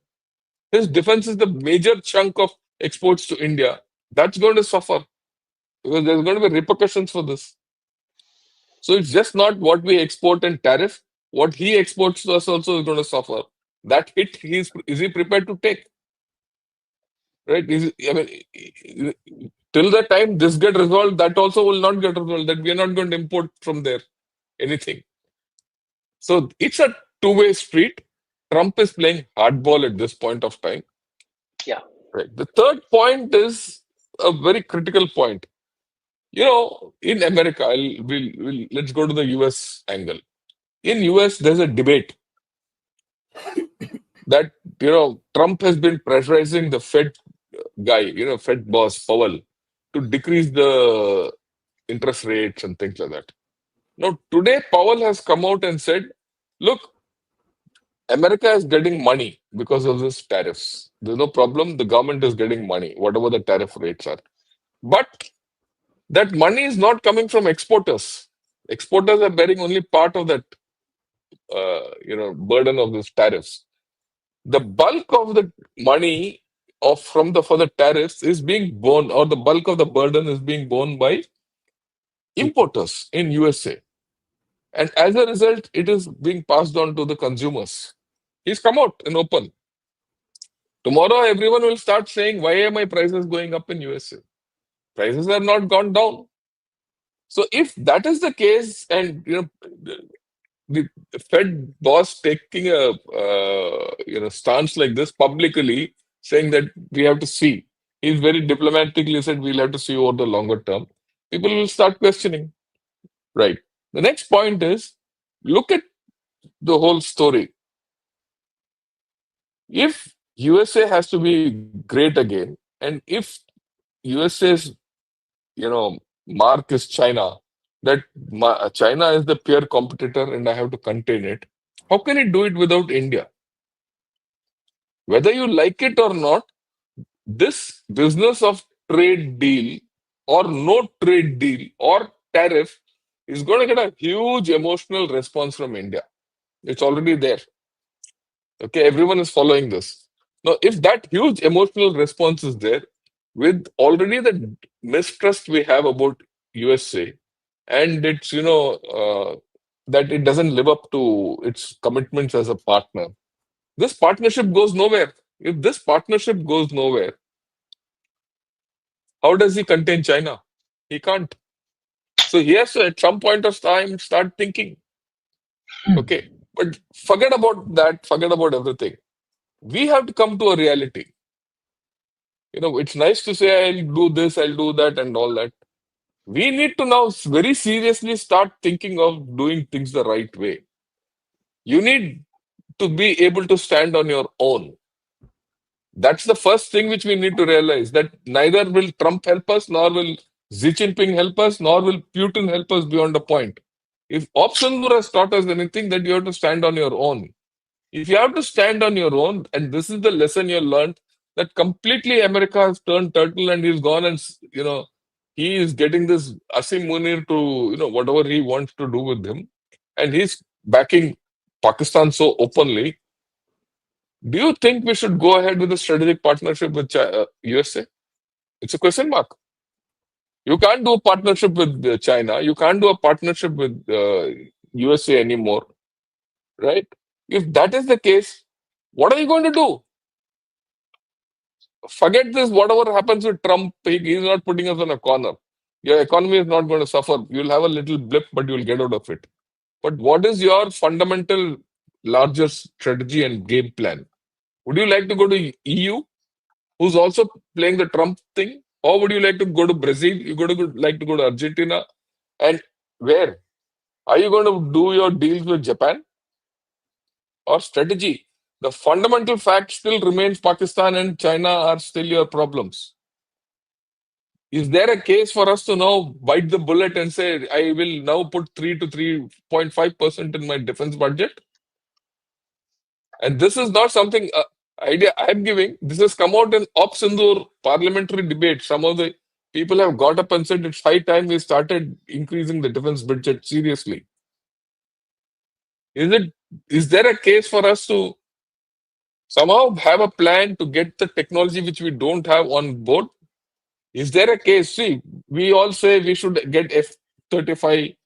His defense is the major chunk of exports to India. That's going to suffer because there's going to be repercussions for this. So it's just not what we export and tariff. What he exports to us also is going to suffer. That hit, is he prepared to take? Right? Till the time this get resolved, that also will not get resolved. That we are not going to import from there anything. So it's a two-way street. Trump is playing hardball at this point of time. Yeah. Right. The third point is a very critical point. In America, let's go to the US angle. In US, there's a debate that, Trump has been pressurizing the Fed guy, Fed boss Powell, to decrease the interest rates and things like that. Now, today, Powell has come out and said, look, America is getting money because of this tariffs. There's no problem. The government is getting money, whatever the tariff rates are. But that money is not coming from exporters. Exporters are bearing only part of that, burden of these tariffs. The bulk of the money for the tariffs is being borne, or the bulk of the burden is being borne by importers in USA. And as a result, it is being passed on to the consumers. He's come out in open. Tomorrow, everyone will start saying, why are my prices going up in USA? Prices have not gone down. So if that is the case, and the Fed boss taking a stance like this publicly, saying that we have to see, he's very diplomatically said we'll have to see over the longer term. People will start questioning. Right. The next point is, look at the whole story. If USA has to be great again, and if USA's mark is China, that China is the peer competitor and I have to contain it. How can it do it without India? Whether you like it or not, this business of trade deal or no trade deal or tariff is going to get a huge emotional response from India. It's already there. Okay, everyone is following this. Now, if that huge emotional response is there, with already the mistrust we have about USA, and it's that it doesn't live up to its commitments as a partner, this partnership goes nowhere. If this partnership goes nowhere, how does he contain China? He can't. So he has to, at some point of time, start thinking. Okay, but forget about that. Forget about everything. We have to come to a reality. It's nice to say I'll do this, I'll do that, and all that. We need to now very seriously start thinking of doing things the right way. You need to be able to stand on your own. That's the first thing which we need to realize, that neither will Trump help us, nor will Xi Jinping help us, nor will Putin help us beyond a point. If Opsendur has taught us anything, that you have to stand on your own. If you have to stand on your own, and this is the lesson you learned, that completely America has turned turtle and he's gone, and he is getting this Asim Munir to whatever he wants to do with him, and he's backing Pakistan so openly. Do you think we should go ahead with a strategic partnership with USA? It's a question mark. You can't do a partnership with China. You can't do a partnership with USA anymore, right? If that is the case, what are you going to do? Forget this, whatever happens with Trump, he's not putting us in a corner. Your economy is not going to suffer. You'll have a little blip, but you'll get out of it. But what is your fundamental larger strategy and game plan? Would you like to go to EU, who's also playing the Trump thing? Or would you like to go to Brazil? Like to go to Argentina? And where? Are you going to do your deals with Japan? Or strategy? The fundamental fact still remains Pakistan and China are still your problems. Is there a case for us to now bite the bullet and say, I will now put 3 to 3.5% in my defense budget? And this is not something idea I'm giving. This has come out in Opsendur parliamentary debate. Some of the people have got up and said it's high time we started increasing the defense budget seriously. Is there a case for us to somehow have a plan to get the technology which we don't have on board? Is there a case? See, we all say we should get F-35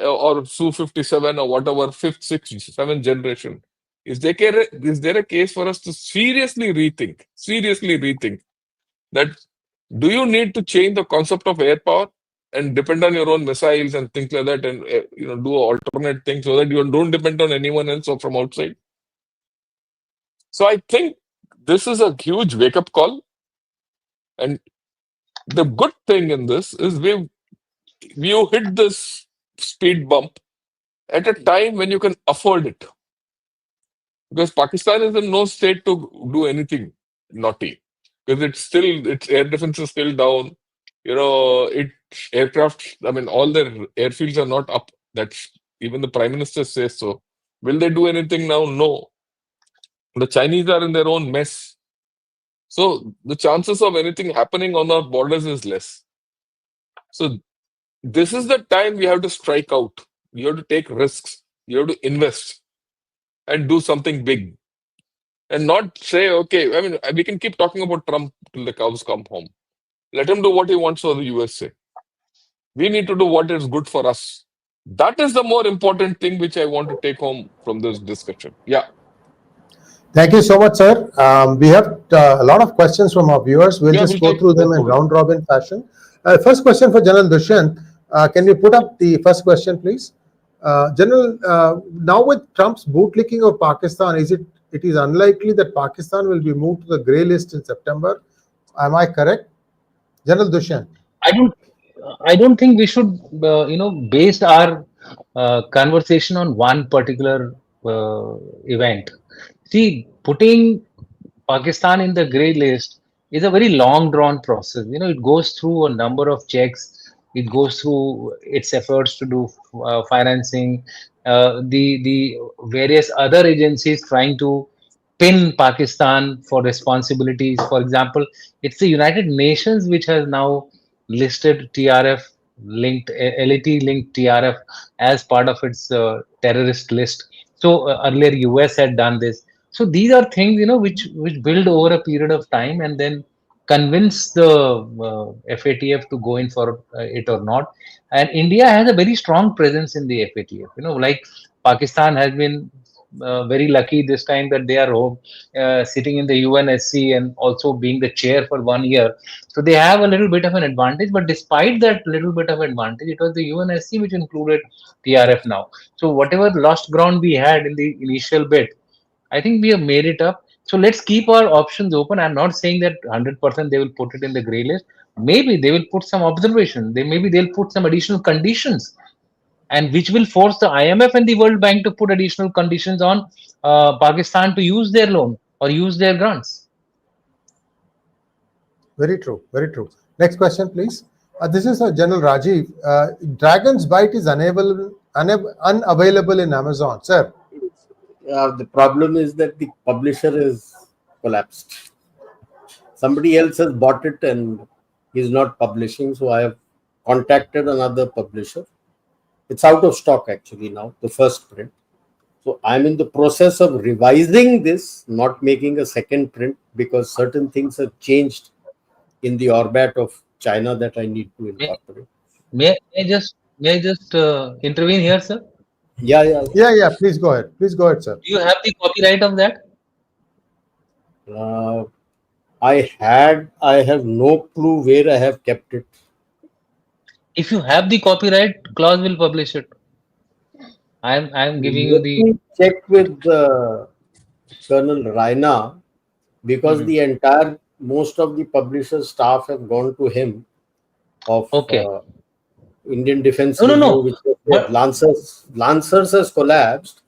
or Su-57 or whatever, fifth, sixth, seventh generation. Is there a case for us to seriously rethink that do you need to change the concept of air power and depend on your own missiles and things like that, and do alternate things so that you don't depend on anyone else or from outside? So I think this is a huge wake-up call. And the good thing in this is you hit this speed bump at a time when you can afford it. Because Pakistan is in no state to do anything naughty. Because its air defense is still down. Its aircraft, I mean, all their airfields are not up. That's even the Prime Minister says so. Will they do anything now? No. The Chinese are in their own mess. So the chances of anything happening on our borders is less. So this is the time we have to strike out. You have to take risks. You have to invest and do something big. And not say, okay, I mean, we can keep talking about Trump till the cows come home. Let him do what he wants for the USA. We need to do what is good for us. That is the more important thing which I want to take home from this discussion. Yeah. Thank you so much, sir. We have a lot of questions from our viewers. We'll just go through them in round robin fashion. First question for General Dushyant. Can you put up the first question, please? General, now with Trump's bootlicking of Pakistan, it is unlikely that Pakistan will be moved to the grey list in September. Am I correct? General Dushyant. I don't think we should, base our conversation on one particular event. See, putting Pakistan in the grey list is a very long drawn process. It goes through a number of checks. It goes through its efforts to do financing, the various other agencies trying to pin Pakistan for responsibilities. For example, it's the United Nations which has now listed TRF linked LET linked TRF as part of its terrorist list. So earlier US had done this. So these are things which build over a period of time and then convince the FATF to go in for it or not. And India has a very strong presence in the FATF. Like Pakistan has been very lucky this time that they are home, sitting in the UNSC and also being the chair for 1 year. So they have a little bit of an advantage. But despite that little bit of advantage, it was the UNSC which included TRF now. So whatever lost ground we had in the initial bit, I think we have made it up. So let's keep our options open. I'm not saying that 100% they will put it in the grey list. Maybe they will put some observation. Maybe they'll put some additional conditions, and which will force the IMF and the World Bank to put additional conditions on Pakistan to use their loan or use their grants. Very true. Very true. Next question, please. This is General Rajiv. Dragon's Bite is unavailable in Amazon, sir. The problem is that the publisher is collapsed. Somebody else has bought it and is not publishing. So I have contacted another publisher. It's out of stock actually now, the first print. So I'm in the process of revising this, not making a second print because certain things have changed in the orbit of China that I need to incorporate. May I just intervene here, sir? Yeah. Please go ahead. Sir. Do you have the copyright of that? I have no clue where I have kept it. If you have the copyright, clause will publish it. I'm giving you the check with Colonel Raina because the entire most of the publisher staff have gone to him of Indian Defense Review, which was Lancers has collapsed.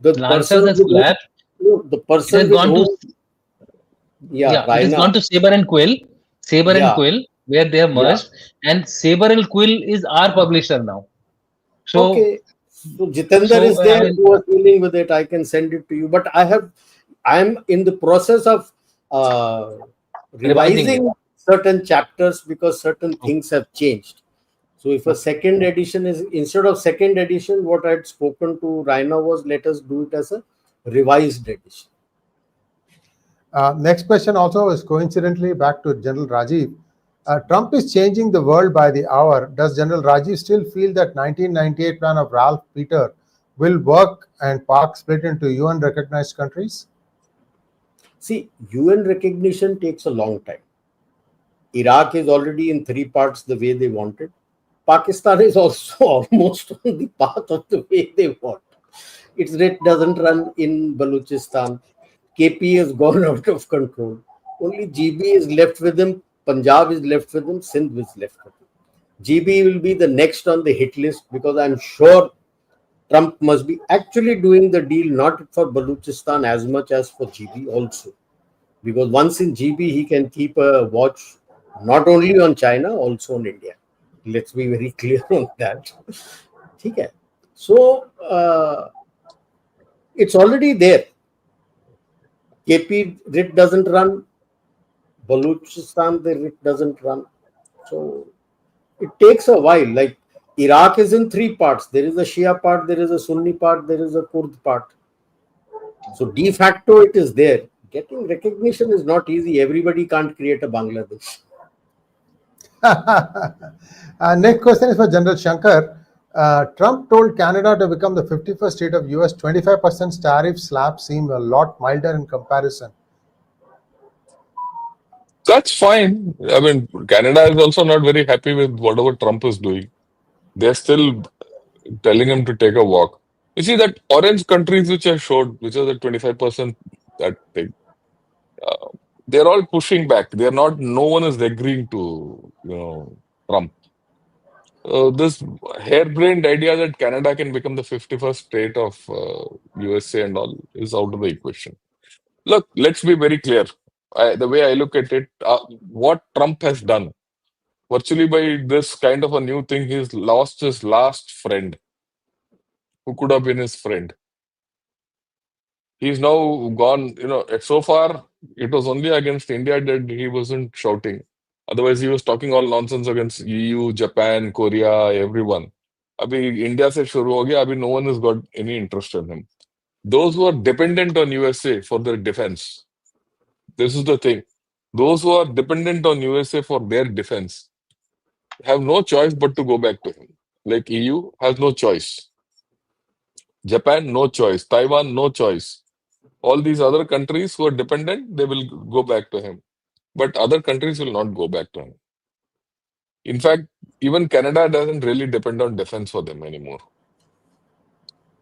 The Lancers has collapsed. The person it has gone to it has gone to Saber and Quill. And Quill, where they have merged, and Saber and Quill is our publisher now. So so Jitendra is there who was dealing with it. I can send it to you, but I'm in the process of revising certain chapters because certain things have changed. So if a second edition is instead of second edition, what I had spoken to Raina was let us do it as a revised edition. Next question also is coincidentally back to General Rajiv. Trump is changing the world by the hour. Does General Rajiv still feel that 1998 plan of Ralph Peter will work and Pak split into UN recognized countries? See, UN recognition takes a long time. Iraq is already in 3 parts the way they wanted. Pakistan is also almost on the path of the way they want. Its rate doesn't run in Balochistan. KP has gone out of control. Only GB is left with him, Punjab is left with him, Sindh is left with him. GB will be the next on the hit list because I'm sure Trump must be actually doing the deal not for Balochistan as much as for GB also. Because once in GB, he can keep a watch not only on China, also on India. Let's be very clear on that. Okay. So it's already there. KP writ doesn't run. Balochistan, the writ doesn't run. So it takes a while. Like Iraq is in three parts. There is a Shia part, there is a Sunni part, there is a Kurd part. So de facto it is there. Getting recognition is not easy. Everybody can't create a Bangladesh. Next question is for General Shankar. Trump told Canada to become the 51st state of US. 25% tariff slab seem a lot milder in comparison. That's fine. I mean, Canada is also not very happy with whatever Trump is doing. They're still telling him to take a walk. You see that orange countries which I showed, which are the 25% that thing, uh, they're all pushing back. They're not. No one is agreeing to Trump. This harebrained idea that Canada can become the 51st state of USA and all is out of the equation. Look, let's be very clear. The way I look at it, what Trump has done, virtually by this kind of a new thing, he's lost his last friend who could have been his friend. He's now gone, so far it was only against India that he wasn't shouting. Otherwise, he was talking all nonsense against EU, Japan, Korea, everyone. Abhi India se shuru ho gaya, abhi no one has got any interest in him. Those who are dependent on USA for their defense, this is the thing. Those who are dependent on USA for their defense have no choice but to go back to him. Like EU has no choice. Japan, no choice. Taiwan, no choice. All these other countries who are dependent, they will go back to him. But other countries will not go back to him. In fact, even Canada doesn't really depend on defense for them anymore.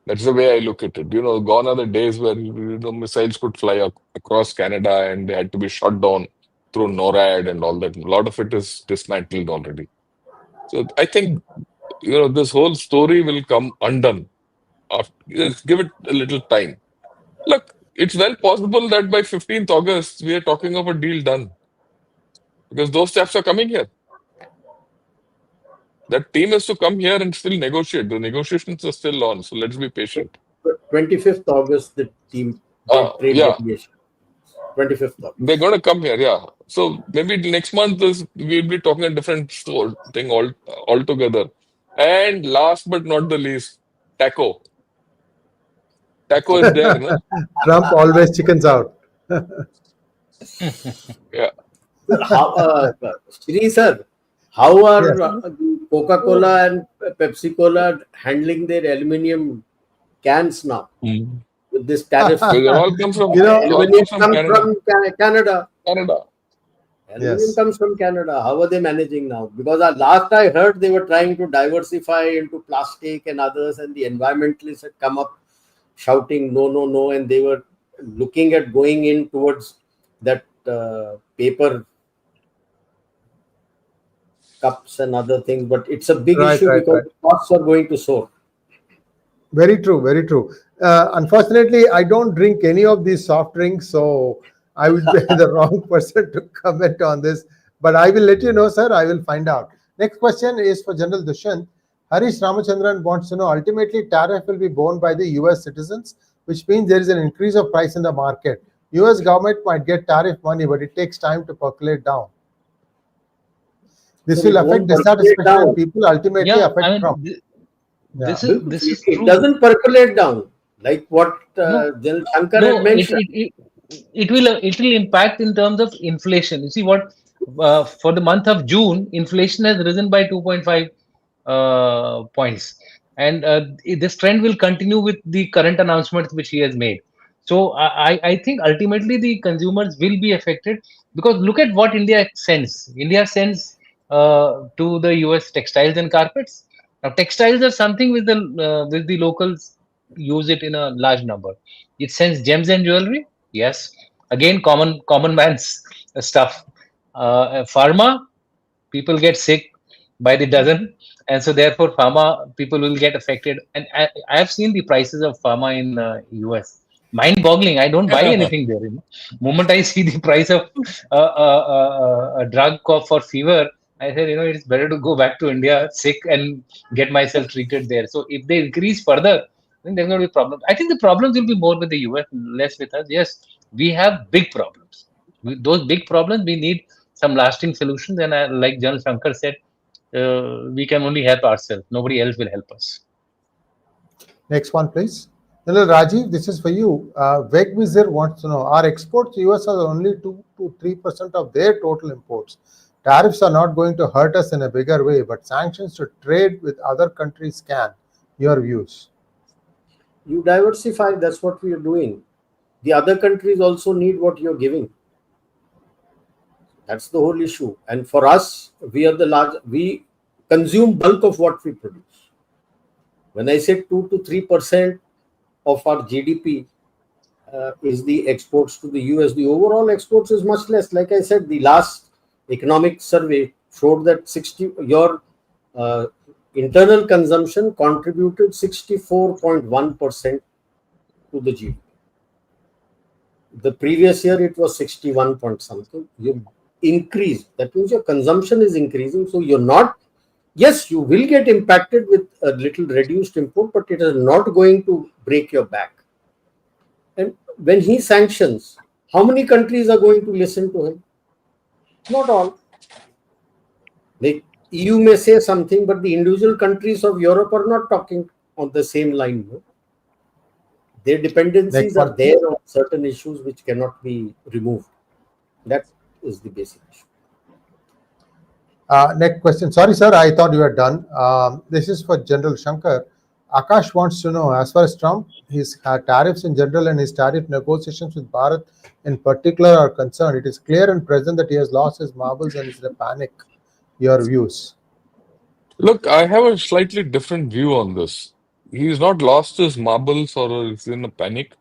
That's the way I look at it. Gone are the days where missiles could fly across Canada and they had to be shot down through NORAD and all that. A lot of it is dismantled already. So I think this whole story will come undone. Just give it a little time. Look, it's well possible that by 15th August we are talking of a deal done because those chaps are coming here. That team has to come here and still negotiate. The negotiations are still on, so let's be patient. 25th August, the team, the trade Yeah. delegation. 25th August. They're going to come here, yeah. So maybe next month we'll be talking a different thing altogether. And last but not the least, taco. Taco is there, no? Trump always chickens out. Yeah. How, Shri sir, how are Yes. the Coca-Cola and Pepsi-Cola handling their aluminium cans now Mm. with this tariff? Because it all comes from, Aluminium comes Canada. from Canada. Canada. Aluminium Yes. comes from Canada. How are they managing now? Because last I heard they were trying to diversify into plastic and others, and the environmentalists had come up shouting no, no, no, and they were looking at going in towards that paper cups and other things. But it's a big Right, issue right, because right. the costs are going to soar. Very true, very true. Unfortunately, I don't drink any of these soft drinks, so I would be the wrong person to comment on this. But I will let you know, sir. I will find out. Next question is for General Dushyant. Harish Ramachandran wants to know, ultimately, tariff will be borne by the US citizens, which means there is an increase of price in the market. US government might get tariff money, but it takes time to percolate down. This So will it affect won't percolate dissatisfaction and down. people ultimately Yeah, affect I mean, Trump. this Yeah. is It true. doesn't percolate down like what No, General Shankar no, had mentioned. it will impact in terms of inflation. You see what for the month of June, inflation has risen by 2.5 points, and this trend will continue with the current announcements which he has made. So I think ultimately the consumers will be affected because look at what India sends. India sends to the US textiles and carpets. Now textiles are something with the locals use it in a large number. It sends gems and jewelry. Yes, again, common man's stuff. Pharma, people get sick by the dozen, and so therefore pharma people will get affected. And I have seen the prices of pharma in US. Mind-boggling. I don't buy anything there. Moment I see the price of a drug for fever, I said, it's better to go back to India sick and get myself treated there. So if they increase further, then there's going to be problems. I think the problems will be more with the US, less with us. Yes, we have big problems. Those big problems, we need some lasting solutions. And like General Shankar said, we can only help ourselves. Nobody else will help us. Next one, please. General Rajiv, this is for you. Vegvizir wants to know, are exports to US are only 2 to 3% of their total imports? Tariffs are not going to hurt us in a bigger way, but sanctions to trade with other countries can. Your views? You diversify, that's what we are doing. The other countries also need what you're giving. That's the whole issue. And for us, we consume bulk of what we produce. When I say 2 to 3% of our GDP is the exports to the US, the overall exports is much less. Like I said, the last economic survey showed that your internal consumption contributed 64.1% to the GDP. The previous year it was 61 point something. You increase, that means your consumption is increasing. So you're not, yes, you will get impacted with a little reduced import, but it is not going to break your back. And when he sanctions, how many countries are going to listen to him? Not all. The EU may say something, but the individual countries of Europe are not talking on the same line. No? Their dependencies are there on certain issues which cannot be removed. That is the basic issue. Next question. Sorry, sir, I thought you were done. This is for General Shankar. Akash wants to know, as far as Trump, his tariffs in general and his tariff negotiations with Bharat in particular are concerned, it is clear and present that he has lost his marbles and is in a panic. Your views? Look, I have a slightly different view on this. He's not lost his marbles or is in a panic,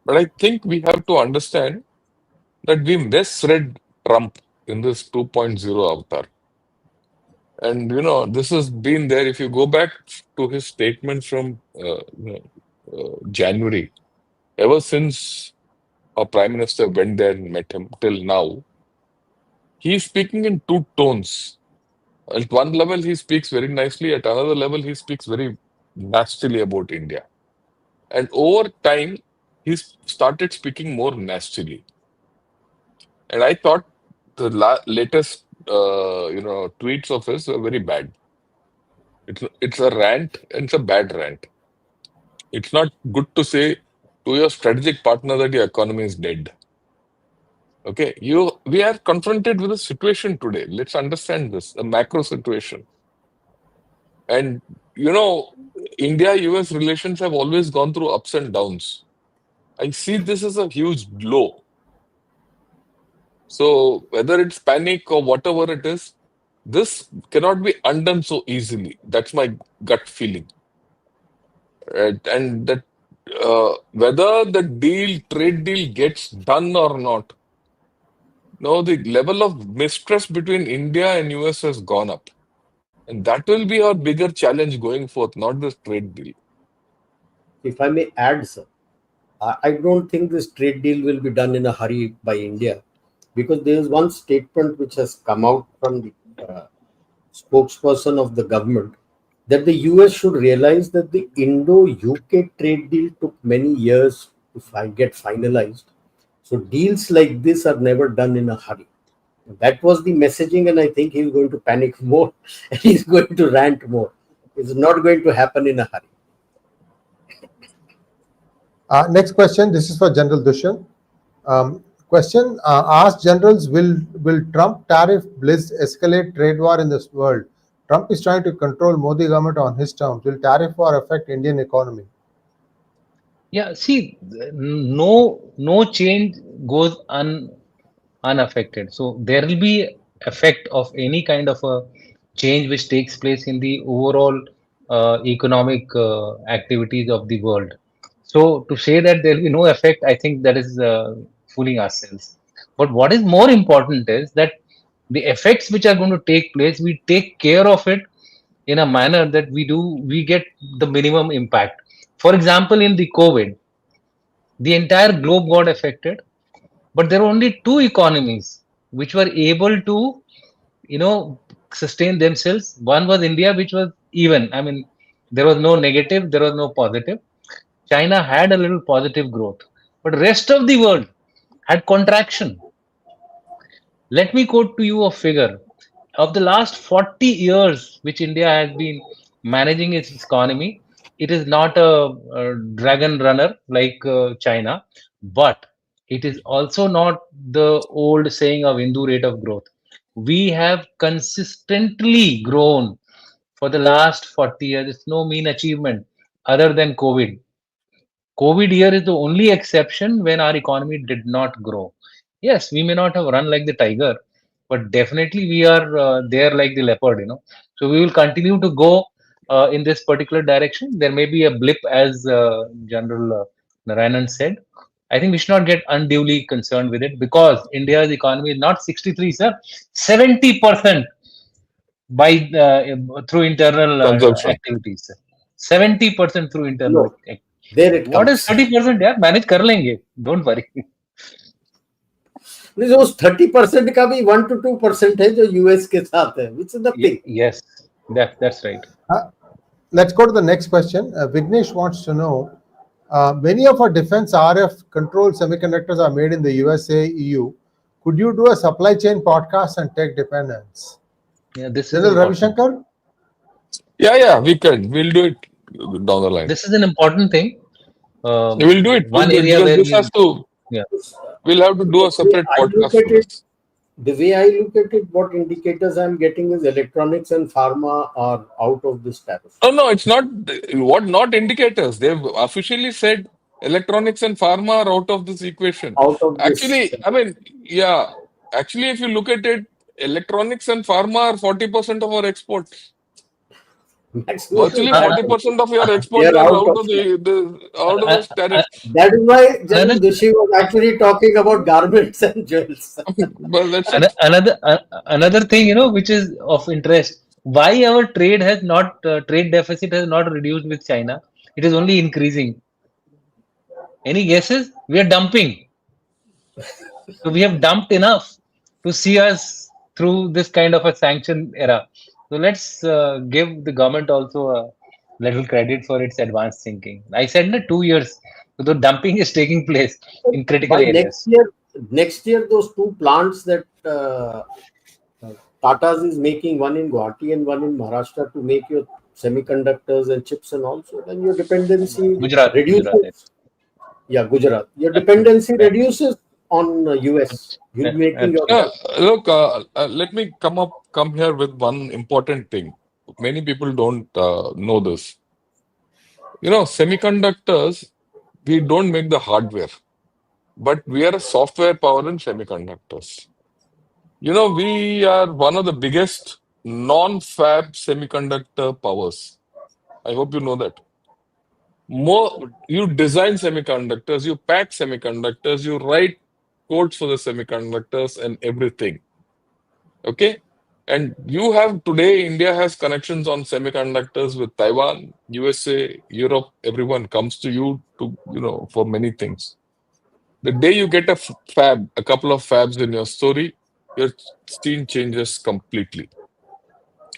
but I think we have to understand that we misread Trump in this 2.0 avatar. And this has been there. If you go back to his statement from January, ever since our Prime Minister went there and met him till now, he's speaking in two tones. At one level, he speaks very nicely. At another level, he speaks very nastily about India. And over time, he's started speaking more nastily. And I thought the latest, tweets of his were very bad. It's a rant, and it's a bad rant. It's not good to say to your strategic partner that your economy is dead. Okay, we are confronted with a situation today. Let's understand this, a macro situation. And India-US relations have always gone through ups and downs. I see this as a huge blow. So whether it's panic or whatever it is, this cannot be undone so easily. That's my gut feeling. Right? And that whether the trade deal gets done or not, no, the level of mistrust between India and US has gone up. And that will be our bigger challenge going forth, not this trade deal. If I may add, sir, I don't think this trade deal will be done in a hurry by India, because there is one statement which has come out from the spokesperson of the government that the US should realize that the Indo-UK trade deal took many years to get finalized. So deals like this are never done in a hurry. That was the messaging, and I think he's going to panic more and he's going to rant more. It's not going to happen in a hurry. Next question. This is for General Dushyant. Question: ask generals, will Trump tariff blitz escalate trade war in this world? Trump is trying to control Modi government on his terms. Will tariff war affect Indian economy? Yeah, see, no change goes unaffected. So there will be effect of any kind of a change which takes place in the overall economic activities of the world. So to say that there will be no effect, I think that is fooling ourselves. But what is more important is that the effects which are going to take place, we take care of it in a manner that we get the minimum impact. For example, in the COVID, the entire globe got affected, but there were only two economies which were able to, you know, sustain themselves. One was India, which was even. I mean, there was no negative, there was no positive. China had a little positive growth, but rest of the world had contraction. Let me quote to you a figure of the last 40 years which India has been managing its economy. It is not a dragon runner like China, but it is also not the old saying of Hindu rate of growth. We have consistently grown for the last 40 years. It's no mean achievement other than COVID. COVID year is the only exception when our economy did not grow. Yes, we may not have run like the tiger, but definitely we are there like the leopard, you know. So we will continue to go in this particular direction. There may be a blip, as General Narayanan said. I think we should not get unduly concerned with it because India's economy is not 63, sir, 70% by through internal Consumption. activities, sir. 70% through internal No, there it what is comes. 30%? यार manage कर लेंगे, don't worry. उस 30% का भी 1 to 2% है जो US के साथ है, which is nothing. Yes, that's right. Let's go to the next question. Vignesh wants to know, many of our defense RF controlled semiconductors are made in the USA, EU. Could you do a supply chain podcast and tech dependence? Yeah, this General is Ravi important. Shankar? Yeah, we can. We'll do it down the line. This is an important thing. We'll do it. One area Because where this has to. yeah. We'll have to do a separate I look podcast at for it, this. the way I look at it, what indicators I'm getting is electronics and pharma are out of this tariff. No, it's not. What not indicators? They've officially said electronics and pharma are out of this equation. Out of this. Actually, I mean, yeah. Actually, if you look at it, electronics and pharma are 40% of our exports. Maximum. Virtually 40% of your They exports are are out out of of out of this tariff. That is why General Another- Dushi was actually talking about garments and jewels. But that's it. another thing, you know, which is of interest. Why our trade has not trade deficit has not reduced with China? It is only increasing. Any guesses? We are dumping. So we have dumped enough to see us through this kind of a sanction era. So let's give the government also a little credit for its advanced thinking. I said in 2 years, so the dumping is taking place in critical By areas. next year, those two plants that Tata's is making, one in Guwahati and one in Maharashtra, to make your semiconductors and chips and all, so then your dependency Gujarat, reduces. Yeah, Gujarat. Your dependency reduces on US. You'll be making your. Look, let me come here with one important thing. Many people don't know this. You know, semiconductors, we don't make the hardware, but we are a software power in semiconductors. You know, we are one of the biggest non-fab semiconductor powers. I hope you know that. You design semiconductors, you pack semiconductors, you write codes for the semiconductors and everything. Okay? And you have today, India has connections on semiconductors with Taiwan, USA, Europe. Everyone comes to you to, for many things. The day you get a fab, a couple of fabs in your story, your scene changes completely.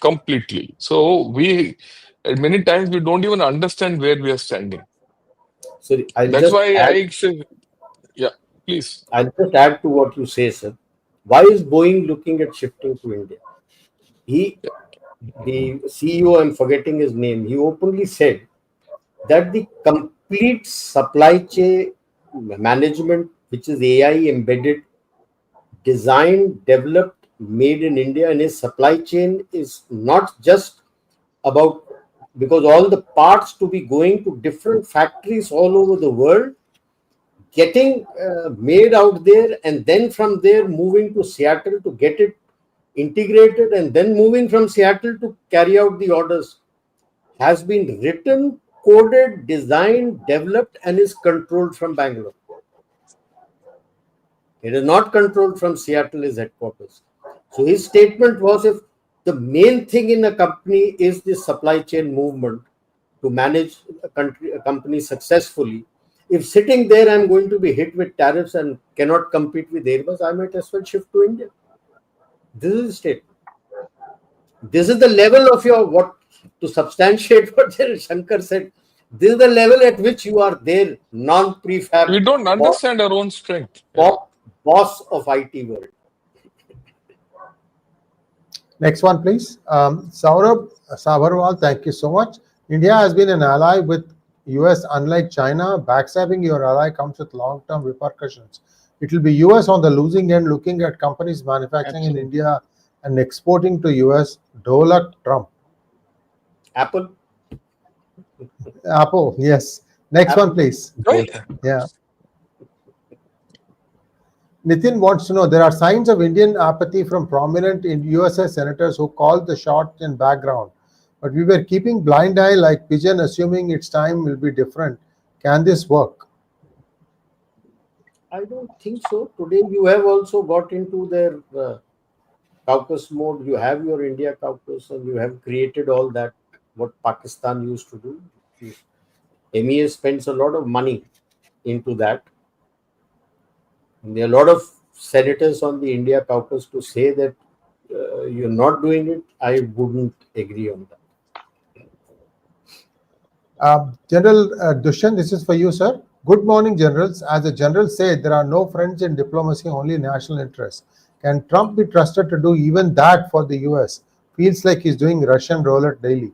Completely. So many times we don't even understand where we are standing. So That's why I say, yeah, please. I'll just add to what you say, sir. Why is Boeing looking at shifting to India? The CEO, I'm forgetting his name, he openly said that the complete supply chain management, which is AI embedded, designed, developed, made in India, and his supply chain is not just about, because all the parts to be going to different factories all over the world, getting made out there, and then from there moving to Seattle to get it integrated, and then moving from Seattle to carry out the orders, has been written coded, designed, developed, and is controlled from Bangalore. It is not controlled from Seattle, his headquarters. So his statement was, if the main thing in a company is the supply chain movement to manage a company successfully, if sitting there I'm going to be hit with tariffs and cannot compete with Airbus, I might as well shift to India. This is the statement. This is the level of your what to substantiate what Gen Shankar said. This is the level at which you are there, non-prefab. We don't understand our own strength. Boss of IT world. Next one, please. Saurabh Sabharwal, thank you so much. India has been an ally with US. Unlike China, backstabbing your ally comes with long-term repercussions. It will be US on the losing end, looking at companies manufacturing in India and exporting to US. Dolak Trump. Apple. Apple, yes. Next one, please. Right. Yeah. Nitin wants to know, there are signs of Indian apathy from prominent USA senators who called the shot in background. But we were keeping blind eye like pigeon, assuming its time will be different. Can this work? I don't think so. Today you have also got into their caucus mode. You have your India caucus and you have created all that, what Pakistan used to do. MEA spends a lot of money into that. And there are a lot of senators on the India caucus to say that you're not doing it. I wouldn't agree on that. General Dushyant, this is for you, sir. Good morning, generals. As the general said, there are no friends in diplomacy, only national interests. Can Trump be trusted to do even that for the US? Feels like he's doing Russian roulette daily.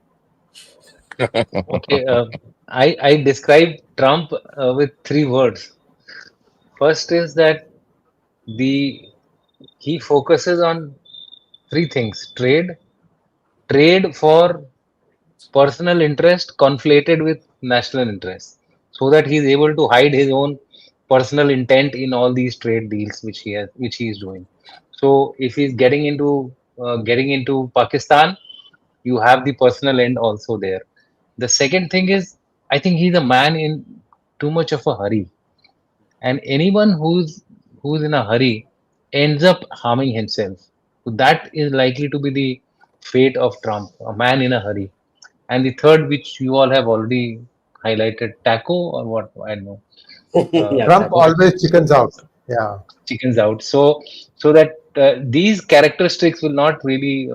Okay, I describe Trump with 3 words. First is that he focuses on 3 things: trade for personal interest conflated with national interest, so that he's able to hide his own personal intent in all these trade deals which he is doing. So if he's getting into Pakistan, you have the personal end also there. The second thing is, I think he's a man in too much of a hurry, and anyone who's in a hurry ends up harming himself. So that is likely to be the fate of Trump, a man in a hurry. And the third, which you all have already highlighted, taco or what? I don't know. Yeah, Trump that's always chickens out. Yeah. Chickens out. So that these characteristics will not really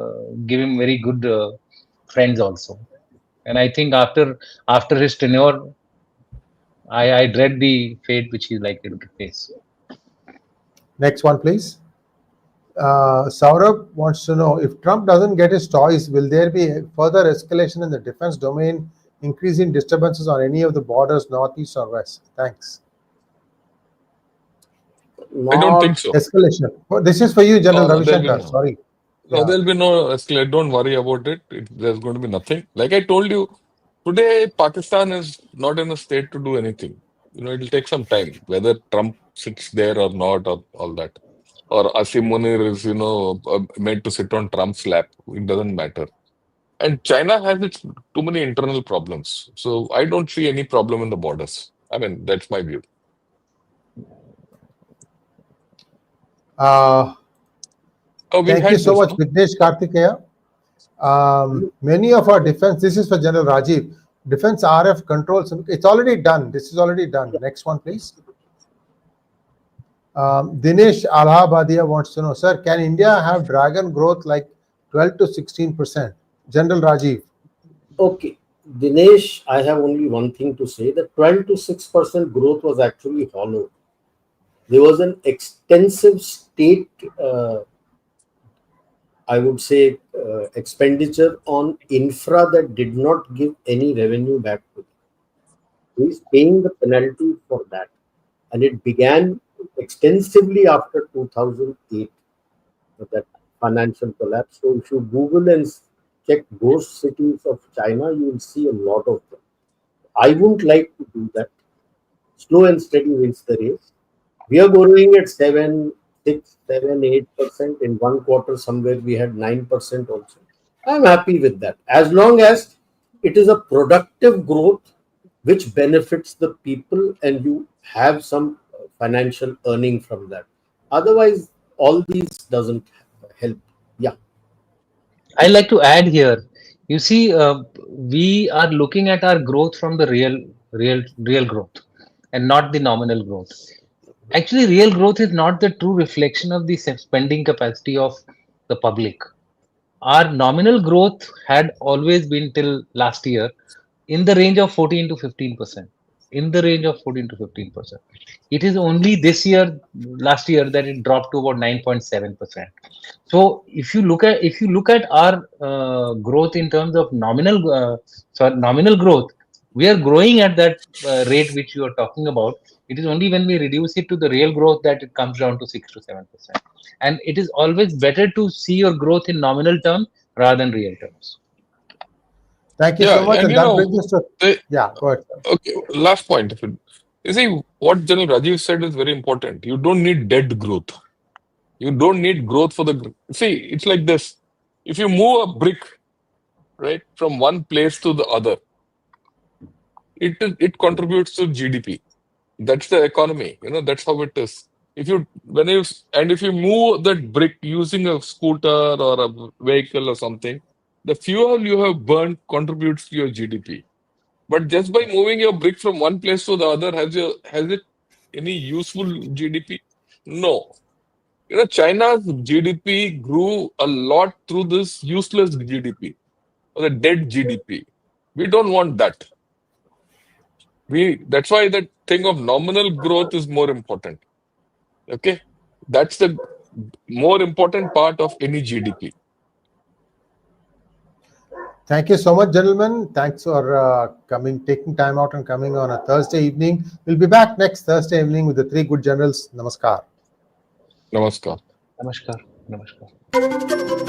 give him very good friends also. And I think after his tenure, I dread the fate which he's likely to face. Next one, please. Saurabh wants to know, if Trump doesn't get his toys, will there be further escalation in the defense domain, increasing disturbances on any of the borders, northeast or west? Thanks. I don't not think so. Escalation. Oh, this is for you, General Ravi There'll be Shankar. no. Sorry. No, Yeah. there'll be no escalate. Don't worry about it. There's going to be nothing. Like I told you, today Pakistan is not in a state to do anything. It'll take some time, whether Trump sits there or not, or all that. Or Asim Munir is, made to sit on Trump's lap. It doesn't matter. And China has its too many internal problems. So I don't see any problem in the borders. I mean, that's my view. We Thank you had so this, much, no? Vignesh Kartikeya. Many of our defense, this is for General Rajiv, defense RF controls, it's already done. This is already done. Next one, please. Dinesh Allahabadia wants to know, sir, can India have dragon growth like 12 to 16%? General Rajiv. okay. Dinesh, I have only one thing to say: the 12 to 6% growth was actually hollow. There was an extensive state, I would say, expenditure on infra that did not give any revenue back to him. He is paying the penalty for that. And it began extensively after 2008, with that financial collapse. So if you Google and check ghost cities of China, you will see a lot of them. I wouldn't like to do that. Slow and steady wins the race. We are borrowing at 7, 6, 7, 8%. In one quarter, somewhere we had 9% also. I'm happy with that. As long as it is a productive growth which benefits the people, and you have some financial earning from that. Otherwise, all these doesn't help. Yeah. I like to add here. You see, we are looking at our growth from the real growth, and not the nominal growth. Actually, real growth is not the true reflection of the spending capacity of the public. Our nominal growth had always been till last year in the range of 14 to 15%. In the range of 14 to 15%. It is only this year, last year, that it dropped to about 9.7%. So if you look at our growth in terms of nominal growth, we are growing at that rate which you are talking about. It is only when we reduce it to the real growth that it comes down to 6 to 7%. And it is always better to see your growth in nominal terms rather than real terms. Thank you Yeah, so much. and And that brings us to, they, yeah, go ahead. okay, last point. You see, what General Rajiv said is very important. You don't need dead growth. You don't need growth for the. See, it's like this. If you move a brick, right, from one place to the other, it contributes to GDP. That's the economy. That's how it is. If you move that brick using a scooter or a vehicle or something, the fuel you have burned contributes to your GDP. But just by moving your brick from one place to the other, has it any useful GDP? No. China's GDP grew a lot through this useless GDP or the dead GDP. We don't want that. That's why that thing of nominal growth is more important. Okay, that's the more important part of any GDP. Thank you so much, gentlemen. Thanks for taking time out and coming on a Thursday evening. We'll be back next Thursday evening with the three good generals. Namaskar. Namaskar. Namaskar. Namaskar.